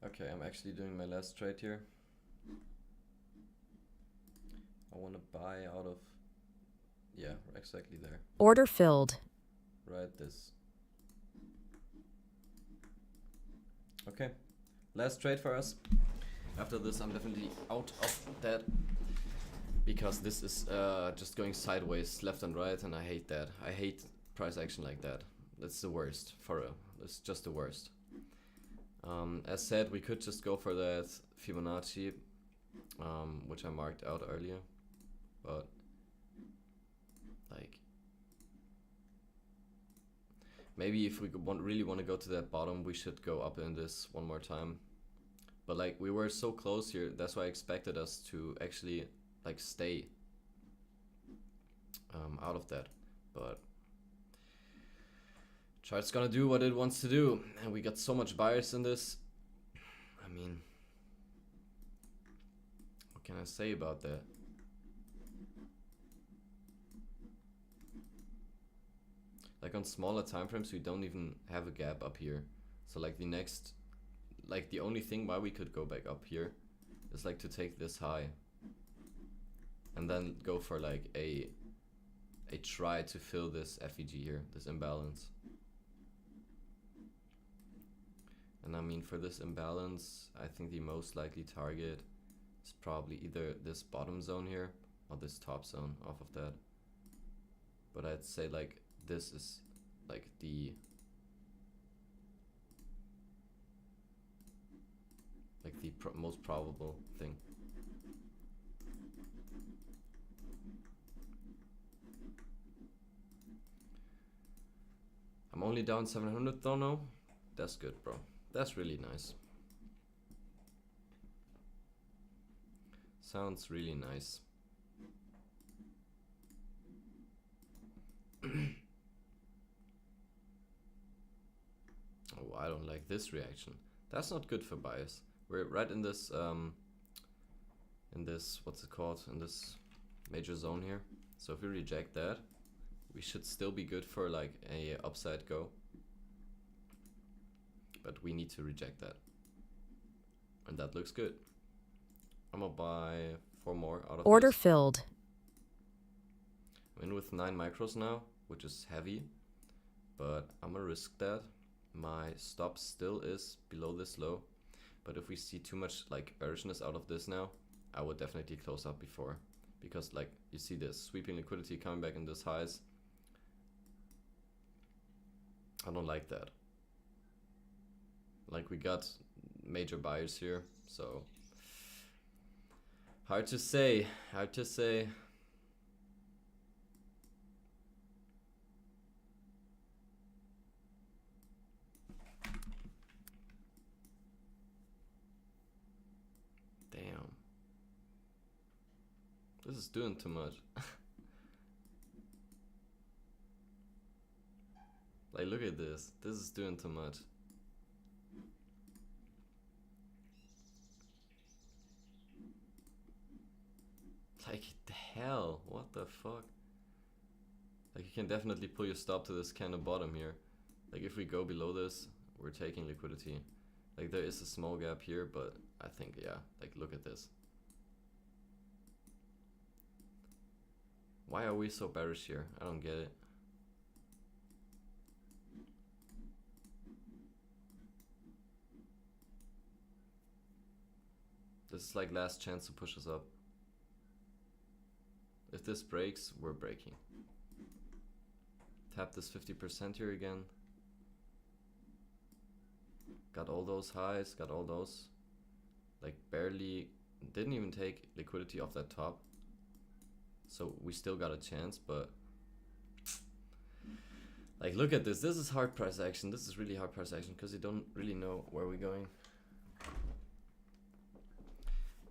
Okay, I'm actually doing my last trade here. I want to buy out of, yeah, exactly there. Order filled. Right, this. Okay, last trade for us. After this, I'm definitely out of that because this is just going sideways, left and right, and I hate that. I hate price action like that. That's the worst for real. It's just the worst. As said, we could just go for that Fibonacci, which I marked out earlier, but like maybe if we really want to go to that bottom, we should go up in this one more time. But like we were so close here, that's why I expected us to actually like stay out of that, but chart's gonna do what it wants to do, and we got so much bias in this. I mean, what can I say about that? Like on smaller time frames, we don't even have a gap up here. So like the only thing why we could go back up here is like to take this high. and then go for like a try to fill this FEG here, this imbalance. And I mean, for this imbalance, I think the most likely target is probably either this bottom zone here or this top zone off of that. But I'd say like this is like the most probable thing. I'm only down 700 though now. That's good, bro. That's really nice. Sounds really nice. Oh, I don't like this reaction. That's not good for buyers. We're right in this what's it called, in this major zone here. So if we reject that, we should still be good for like a upside go, but we need to reject that, and that looks good. I'm gonna buy 4 more out of Order this. filled. I'm in with 9 micros now, which is heavy, but I'm gonna risk that. My stop still is below this low, but if we see too much like bearishness out of this now, I would definitely close up before, because like you see this sweeping liquidity coming back in this highs. I don't like that. Like, we got major buyers here, so hard to say, hard to say. Damn. This is doing too much. Like, look at this. This is doing too much. Like, the hell? What the fuck? Like, you can definitely pull your stop to this kind of bottom here. Like, if we go below this, we're taking liquidity. Like, there is a small gap here, but I think, yeah, like, look at this. Why are we so bearish here? I don't get it. This is like last chance to push us up. If this breaks, we're breaking. Tap this 50% here again. Got all those highs, got all those. Like, barely, didn't even take liquidity off that top. So we still got a chance, but like, look at this. This is hard price action. This is really hard price action because you don't really know where we're going.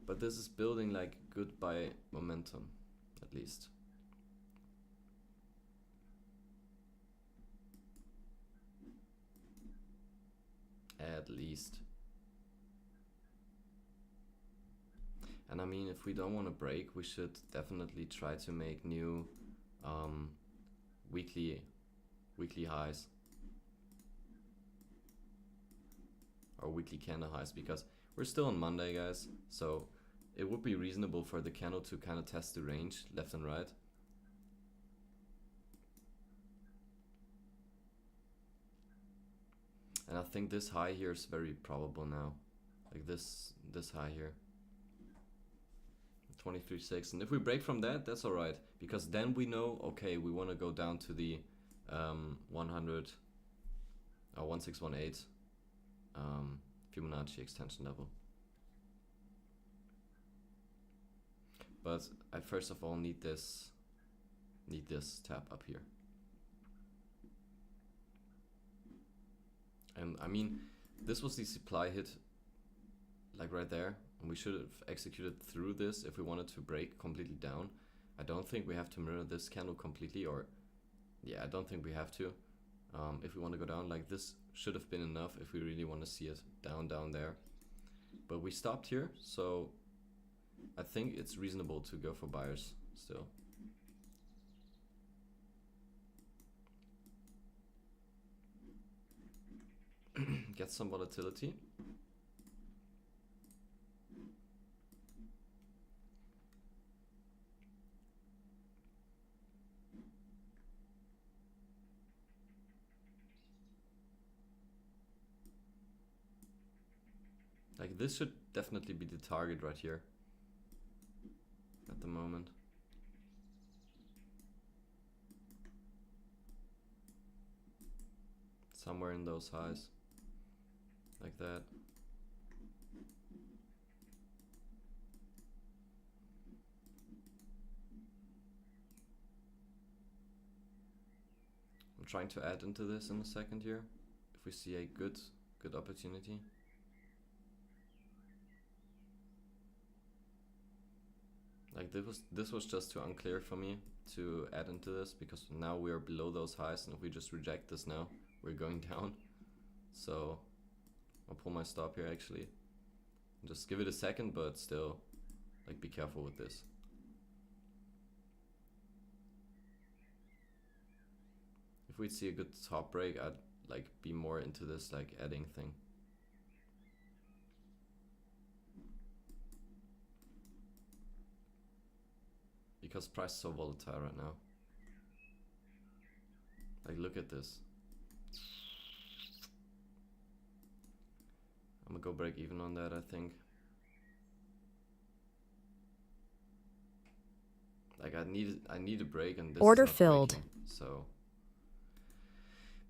But this is building like good buy momentum, at least. At least. And I mean, if we don't want to break, we should definitely try to make new weekly highs. Or weekly candle highs, because we're still on Monday, guys. So it would be reasonable for the candle to kind of test the range left and right. And I think this high here is very probable now. Like this high here. 23.6. And if we break from that, that's alright. Because then we know, okay, we want to go down to the 100 or 1618 Fibonacci extension level. But I first of all need this tap up here. And I mean, this was the supply hit, like right there, and we should have executed through this if we wanted to break completely down. I don't think we have to mirror this candle completely, or yeah, I don't think we have to. If we want to go down, like this should have been enough if we really want to see it down there. But we stopped here, so I think it's reasonable to go for buyers still. Get some volatility. Like this should definitely be the target right here at the moment. Somewhere in those highs, like that. I'm trying to add into this in a second here, if we see a good opportunity. Like this was just too unclear for me to add into this, because now we are below those highs, and if we just reject this now, we're going down. So I'll pull my stop here actually. Just give it a second, but still, like, be careful with this. If we'd see a good top break, I'd like be more into this like adding thing. Because price is so volatile right now. Like, look at this. I'm gonna go break even on that, I think. Like, I need a break, and this Order is not filled. breaking, so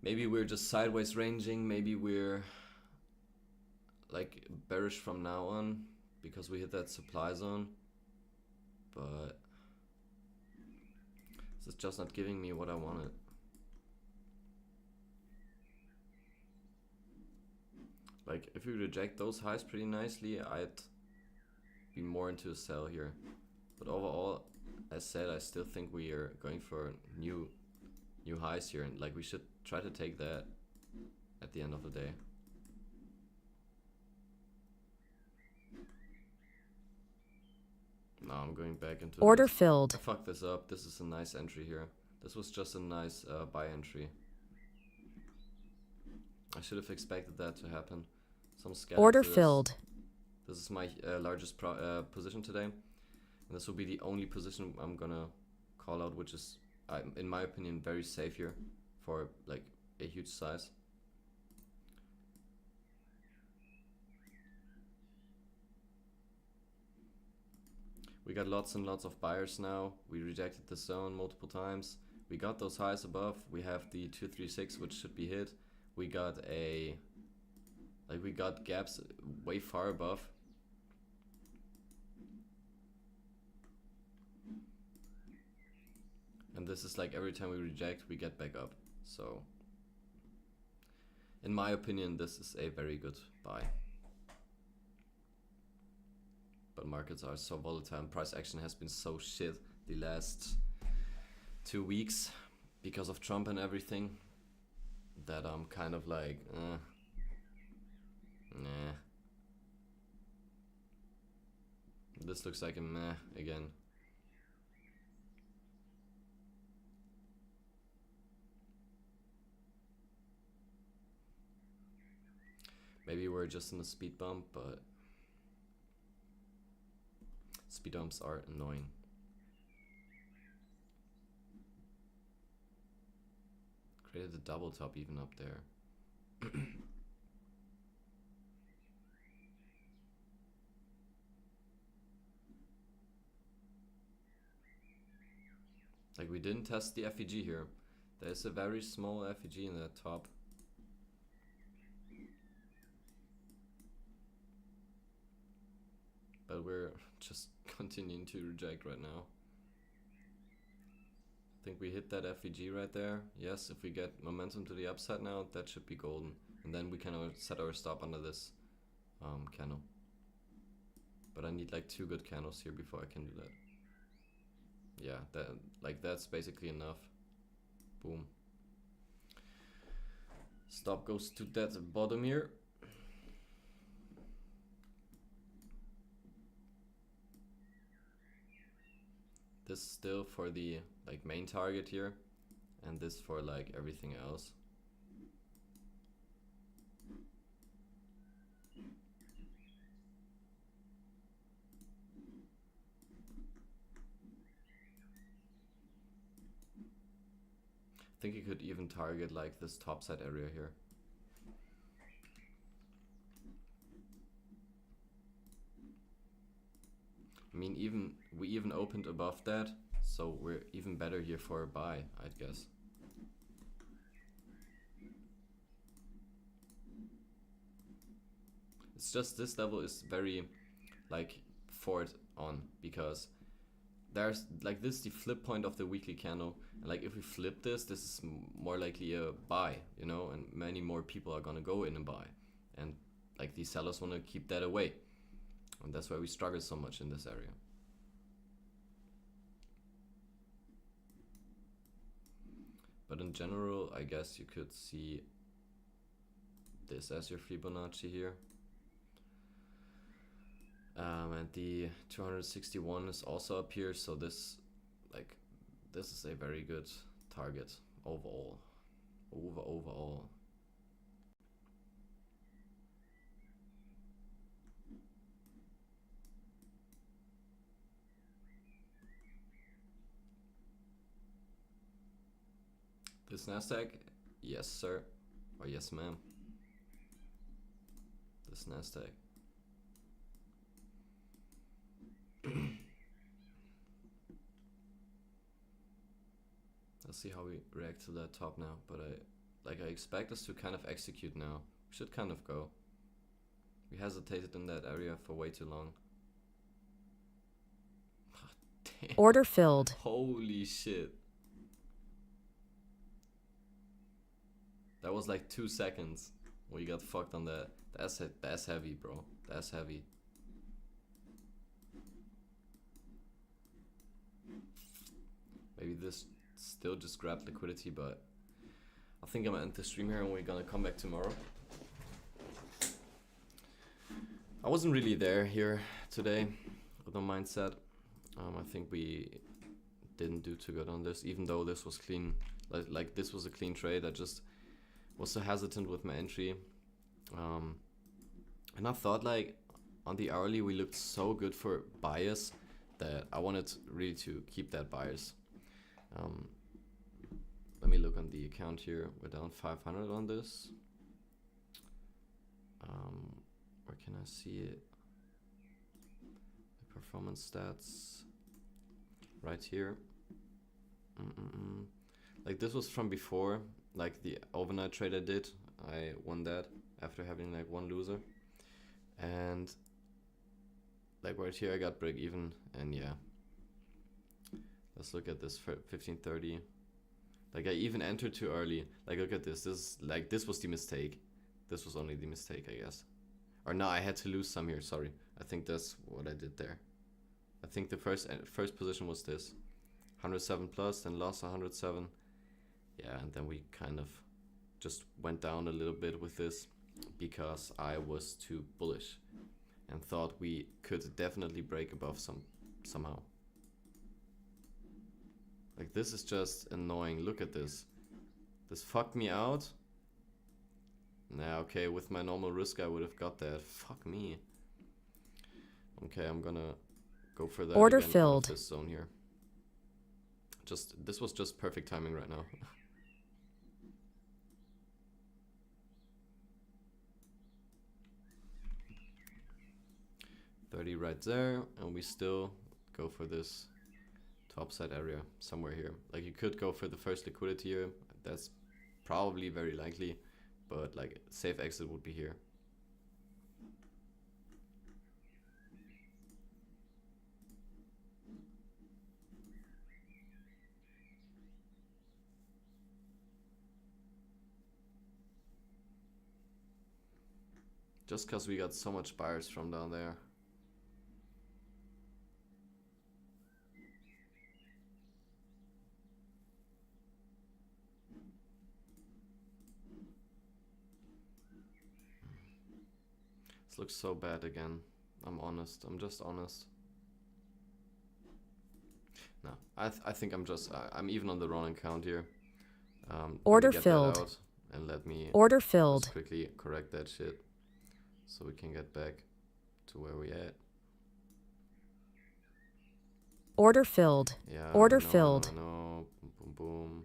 maybe we're just sideways ranging. Maybe we're like bearish from now on because we hit that supply zone, but this is just not giving me what I wanted. Like, if we reject those highs pretty nicely, I'd be more into a sell here. But overall, as said, I still think we are going for new highs here, and like we should try to take that at the end of the day. Now I'm going back into Order this. filled. I fucked this up. This is a nice entry here. This was just a nice buy entry. I should have expected that to happen. Some scalping. Order filled. This is my largest position today, and this will be the only position I'm gonna call out, which is, in my opinion, very safe here for like a huge size. We got lots and lots of buyers now. We rejected the zone multiple times. We got those highs above. We have the 236, which should be hit. We got we got gaps way far above. And this is like every time we reject, we get back up. So, in my opinion, this is a very good buy. But markets are so volatile, and price action has been so shit the last 2 weeks because of Trump and everything, that I'm kind of like, nah. This looks like a meh again. Maybe we're just in a speed bump, but speed bumps are annoying. Created a double top even up there. Like, we didn't test the FEG here. There's a very small FEG in that top. But we're just continuing to reject right now. I think we hit that FEG right there. Yes, if we get momentum to the upside now, that should be golden. And then we can set our stop under this candle. But I need like 2 good candles here before I can do that. Yeah, that's basically enough. Boom. Stop goes to that bottom here. This still for the like main target here, and this for like everything else. I think you could even target like this topside area here. we even opened above that, so we're even better here for a buy, I'd guess. It's just this level is very like forward on, because there's like this is the flip point of the weekly candle, and like if we flip this is more likely a buy, you know, and many more people are gonna go in and buy, and like these sellers want to keep that away, and that's why we struggle so much in this area. But in general, I guess you could see this as your Fibonacci here. And the 261 is also up here, so this is a very good target overall. Overall. This Nasdaq, yes sir, or yes ma'am. This Nasdaq. Let's see how we react to that top now, but I expect us to kind of execute now. We should kind of go. We hesitated in that area for way too long. Oh, damn. Order filled. Holy shit. That was like 2 seconds. We got fucked on that. That's heavy, bro. That's heavy. Maybe this still just grabbed liquidity, but I think I'm gonna end the stream here and we're gonna come back tomorrow. I wasn't really here today with the mindset. I think we didn't do too good on this, even though this was clean. Like this was a clean trade. I just was so hesitant with my entry. And I thought like on the hourly we looked so good for bias that I wanted really to keep that bias. Let me look on the account here. We're down 500 on this. Where can I see it? The performance stats right here. Like this was from before, like the overnight trade I did. I won that after having like one loser, and like right here I got break even. And yeah, let's look at this 1530. Like I even entered too early. Like look at this. This was the mistake. This was only the mistake, I guess. Or no, I had to lose some here. Sorry. I think that's what I did there. I think the first position was this 107 plus, then lost 107. Yeah, and then we kind of just went down a little bit with this because I was too bullish and thought we could definitely break above somehow. Like this is just annoying. Look at this. This fucked me out. Nah, okay, with my normal risk I would have got that. Fuck me. Okay, I'm gonna go for that. Order again filled. out of this zone here. This was just perfect timing right now. $30 right there, and we still go for this top side area somewhere here. Like you could go for the first liquidity here. That's probably very likely, but like safe exit would be here. Just because we got so much buyers from down there. This looks so bad again. I'm honest. I'm just honest. No, I think I'm even on the wrong account here. Order let me get filled. that out and let me Order filled. just quickly correct that shit so we can get back to where we at. Order filled. Yeah. Order no, filled. No. Boom, boom, boom.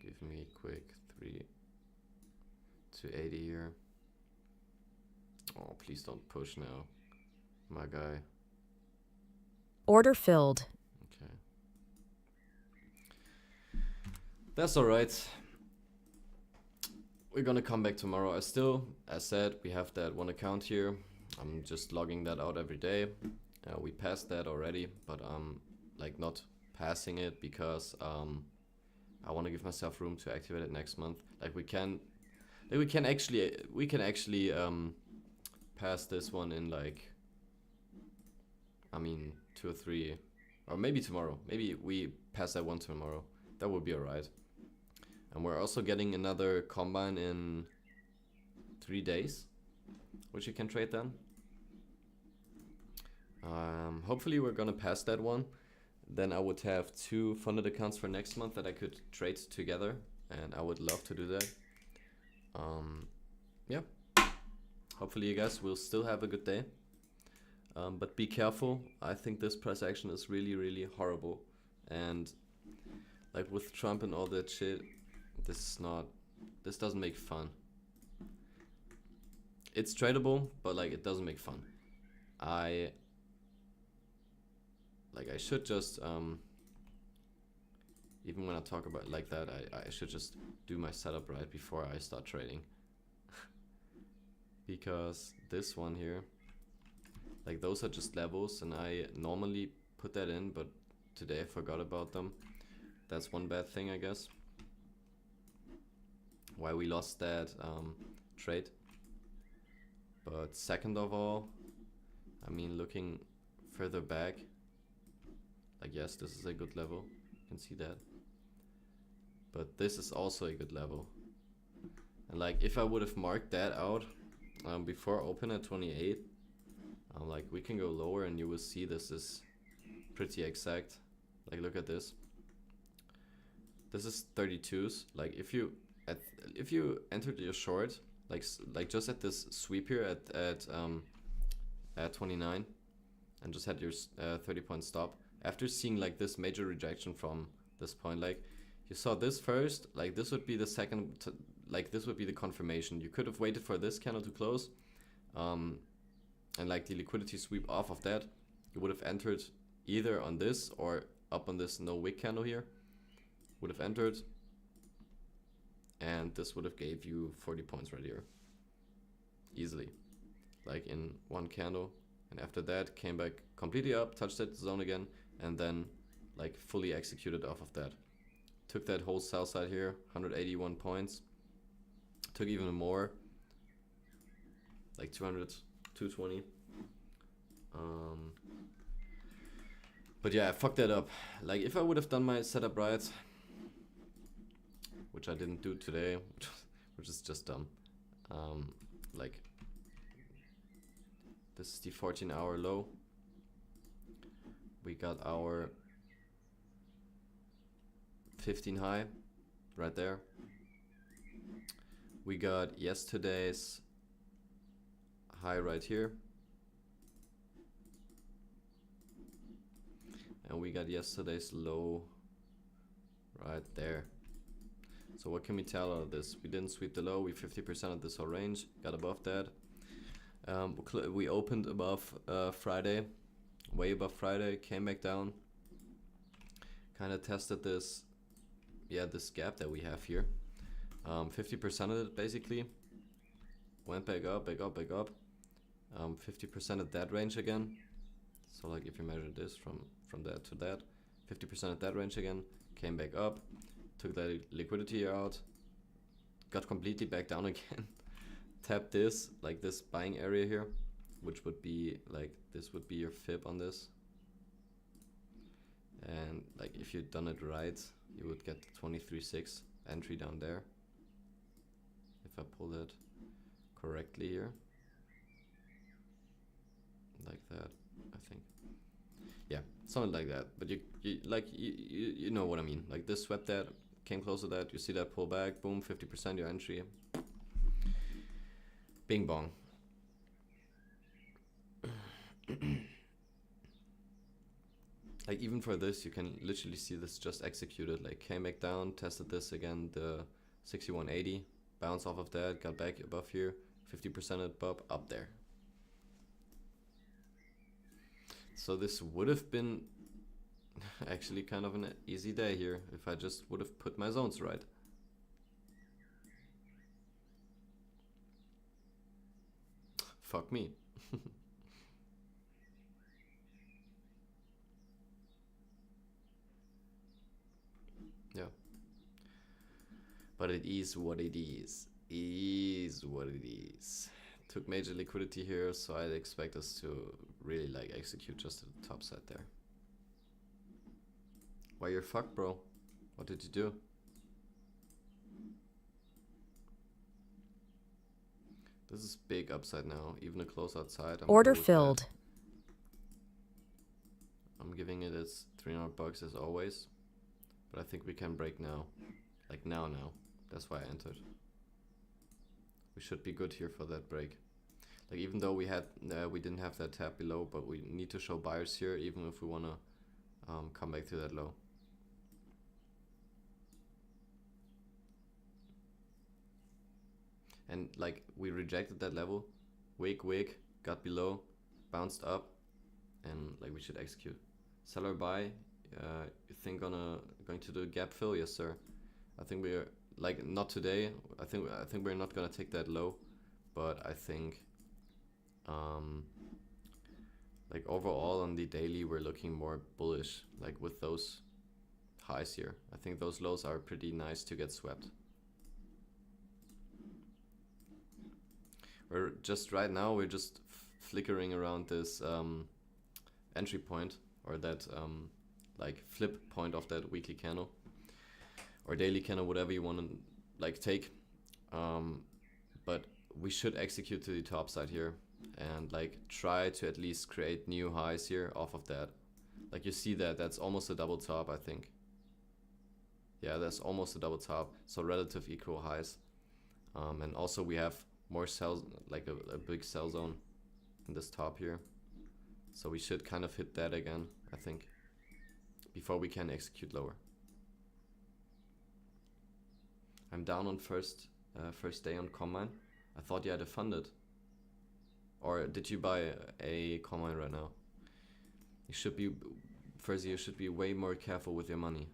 Give me quick 3-280 here. Oh, please don't push now, my guy. Order filled. Okay. That's alright. We're gonna come back tomorrow. As said, we have that one account here. I'm just logging that out every day. We passed that already, but like not passing it because I want to give myself room to activate it next month. Like we can actually pass this one in like, I mean, 2 or 3, or maybe tomorrow. Maybe we pass that one tomorrow. That would be alright. And we're also getting another combine in 3 days, which you can trade then. Hopefully we're gonna pass that one. Then I would have 2 funded accounts for next month that I could trade together, and I would love to do that. Yeah. Hopefully you guys will still have a good day. But be careful. I think this price action is really, really horrible. And like with Trump and all that shit, this doesn't make fun. It's tradable, but like it doesn't make fun. I should just even when I talk about it like that, I should just do my setup right before I start trading. Because this one here, like those are just levels, and I normally put that in, but today I forgot about them. That's one bad thing, I guess. Why we lost that trade. But second of all, I mean, looking further back, like yes, this is a good level, you can see that. But this is also a good level. And like if I would have marked that out before open at 28, like we can go lower and you will see this is pretty exact. Like look at this. This is 32s. Like if you entered your short, like just at this sweep here at 29, and just had your 30-point stop. After seeing like this major rejection from this point, like you saw this first, like this would be the second, like this would be the confirmation. You could have waited for this candle to close, and like the liquidity sweep off of that, you would have entered either on this or up on this no wick candle here. Would have entered, and this would have gave you 40 points right here, easily, like in one candle. And after that came back completely up, touched that zone again, and then like fully executed off of that. Took that whole sell side here, 181 points. Took even more, like 200, 220. But yeah, I fucked that up. Like if I would have done my setup right, which I didn't do today, which is just dumb. Like this is the 14-hour low. We got our 15 high right there. We got yesterday's high right here. And we got yesterday's low right there. So what can we tell out of this? We didn't sweep the low, we 50% of this whole range, got above that. We opened above Friday, way above Friday, came back down. Kind of tested this, this gap that we have here. 50% of it basically. Went back up, back up, back up. 50% of that range again. So like if you measure this from that to that, 50% of that range again, came back up. Took that liquidity out, got completely back down again. Tapped this, like this buying area here, which would be like, this would be your fib on this. And like if you'd done it right, you would get 23.6 entry down there. If I pull that correctly here. Like that, I think. Yeah, something like that. But you know what I mean. Like this swept that, came close to that, you see that pull back, boom, 50% your entry. Bing bong. Like even for this, you can literally see this just executed. Like came back down, tested this again, the 6180, bounce off of that, got back above here, 50% above, up there. So this would have been actually kind of an easy day here if I just would have put my zones right. Fuck me. Yeah. But it is what it is. It is what it is. Took major liquidity here, so I'd expect us to really like execute just at the top side there. Why you're fucked, bro? What did you do? This is big upside now. Even a close outside. Order filled. I'm giving it its $300 as always. But I think we can break now. Like now. That's why I entered. We should be good here for that break. Like even though we didn't have that tab below, but we need to show buyers here even if we wanna come back to that low. And like we rejected that level, wig, got below, bounced up, and like we should execute. Seller buy, you think going to do a gap fill? Yes, sir. I think we're like not today. I think we're not gonna take that low, but I think like overall on the daily we're looking more bullish. Like with those highs here, I think those lows are pretty nice to get swept. We're just right now we're just flickering around this entry point or that like flip point of that weekly candle or daily candle, whatever you want to like take, but we should execute to the top side here and like try to at least create new highs here off of that. Like you see that's almost a double top, I think. Yeah, that's almost a double top, so relative equal highs, and also we have more cells, like a big sell zone in this top here, so we should kind of hit that again, I think, before we can execute lower. I'm down on first day on Combine. I thought you had a funded, or did you buy a Combine right now? You should be, first you should be way more careful with your money.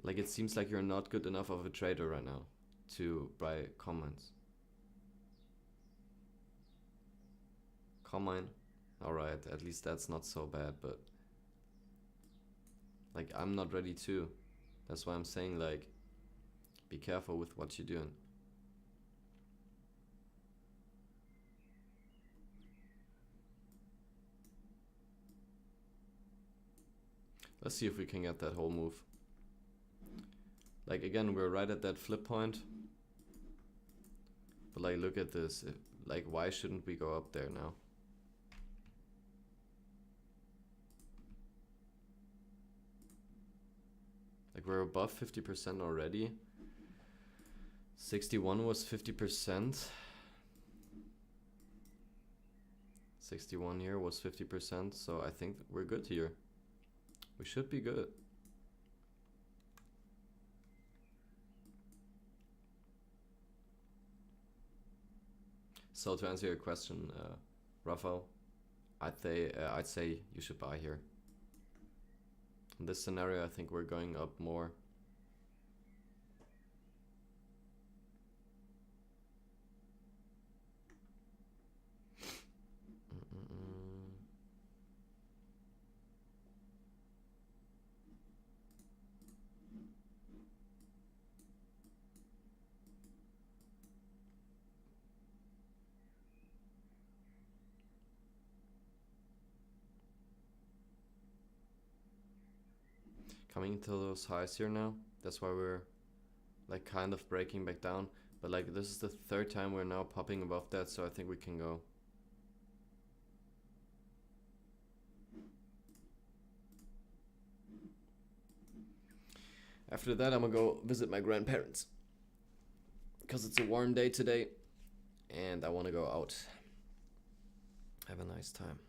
Like it seems like you're not good enough of a trader right now to buy Combines. Combine, alright, at least that's not so bad, but like I'm not ready to. That's why I'm saying like be careful with what you're doing. Let's see if we can get that whole move. Like again, we're right at that flip point. But like look at this. Like why shouldn't we go up there now? Like we're above 50% already. 61 was 50%. 61 here was 50%, so I think we're good here. We should be good. So to answer your question, Rafael, I'd say you should buy here. In this scenario, I think we're going up more. Coming into those highs here now. That's why we're like kind of breaking back down. But like this is the third time we're now popping above that, so I think we can go. After that, I'm gonna go visit my grandparents because it's a warm day today and I want to go out. Have a nice time.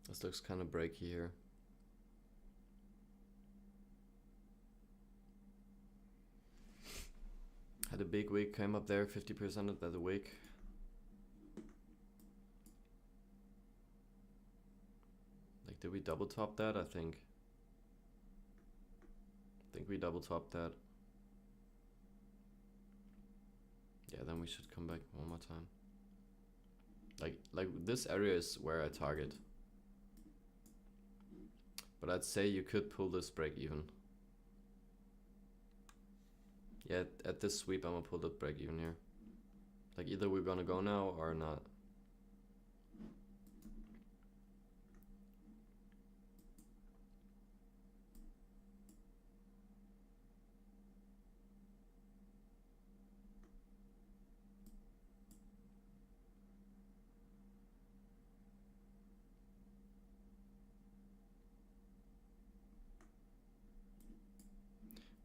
This looks kind of breaky here. the big wick came up there, 50% of the wick. Like, did we double top that? I think we double topped that. Yeah, then we should come back one more time. Like this area is where I target. But I'd say you could pull this break even. Yeah, at this sweep I'm gonna pull that break even here. Like either we're gonna go now or not.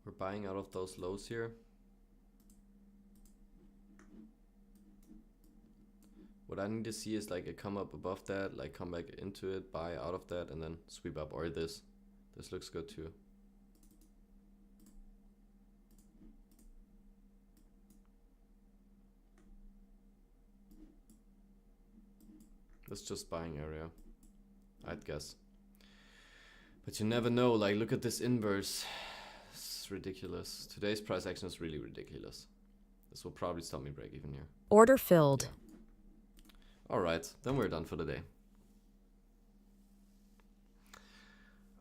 We're buying out of those lows here. What I need to see is like a come up above that, like come back into it, buy out of that, and then sweep up. Or this. This looks good too. That's just buying area, I'd guess. But you never know. Like, look at this inverse. It's ridiculous. Today's price action is really ridiculous. This will probably stop me break even here. Order filled. Yeah. Alright, then we're done for the day.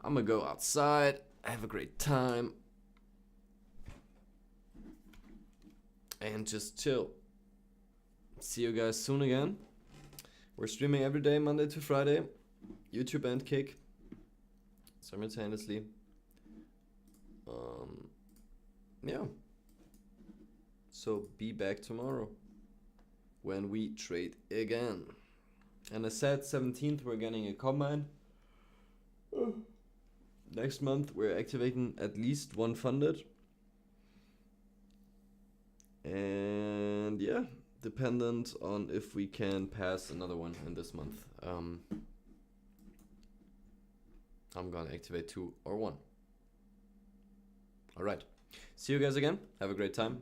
I'm gonna go outside, have a great time, and just chill. See you guys soon again. We're streaming every day, Monday to Friday, YouTube and Kick, simultaneously. Yeah. So be back tomorrow when we trade again. And I said 17th we're getting a combine. Next month we're activating at least one funded. And yeah, dependent on if we can pass another one in this month. I'm gonna activate 2 or 1. Alright, see you guys again. Have a great time.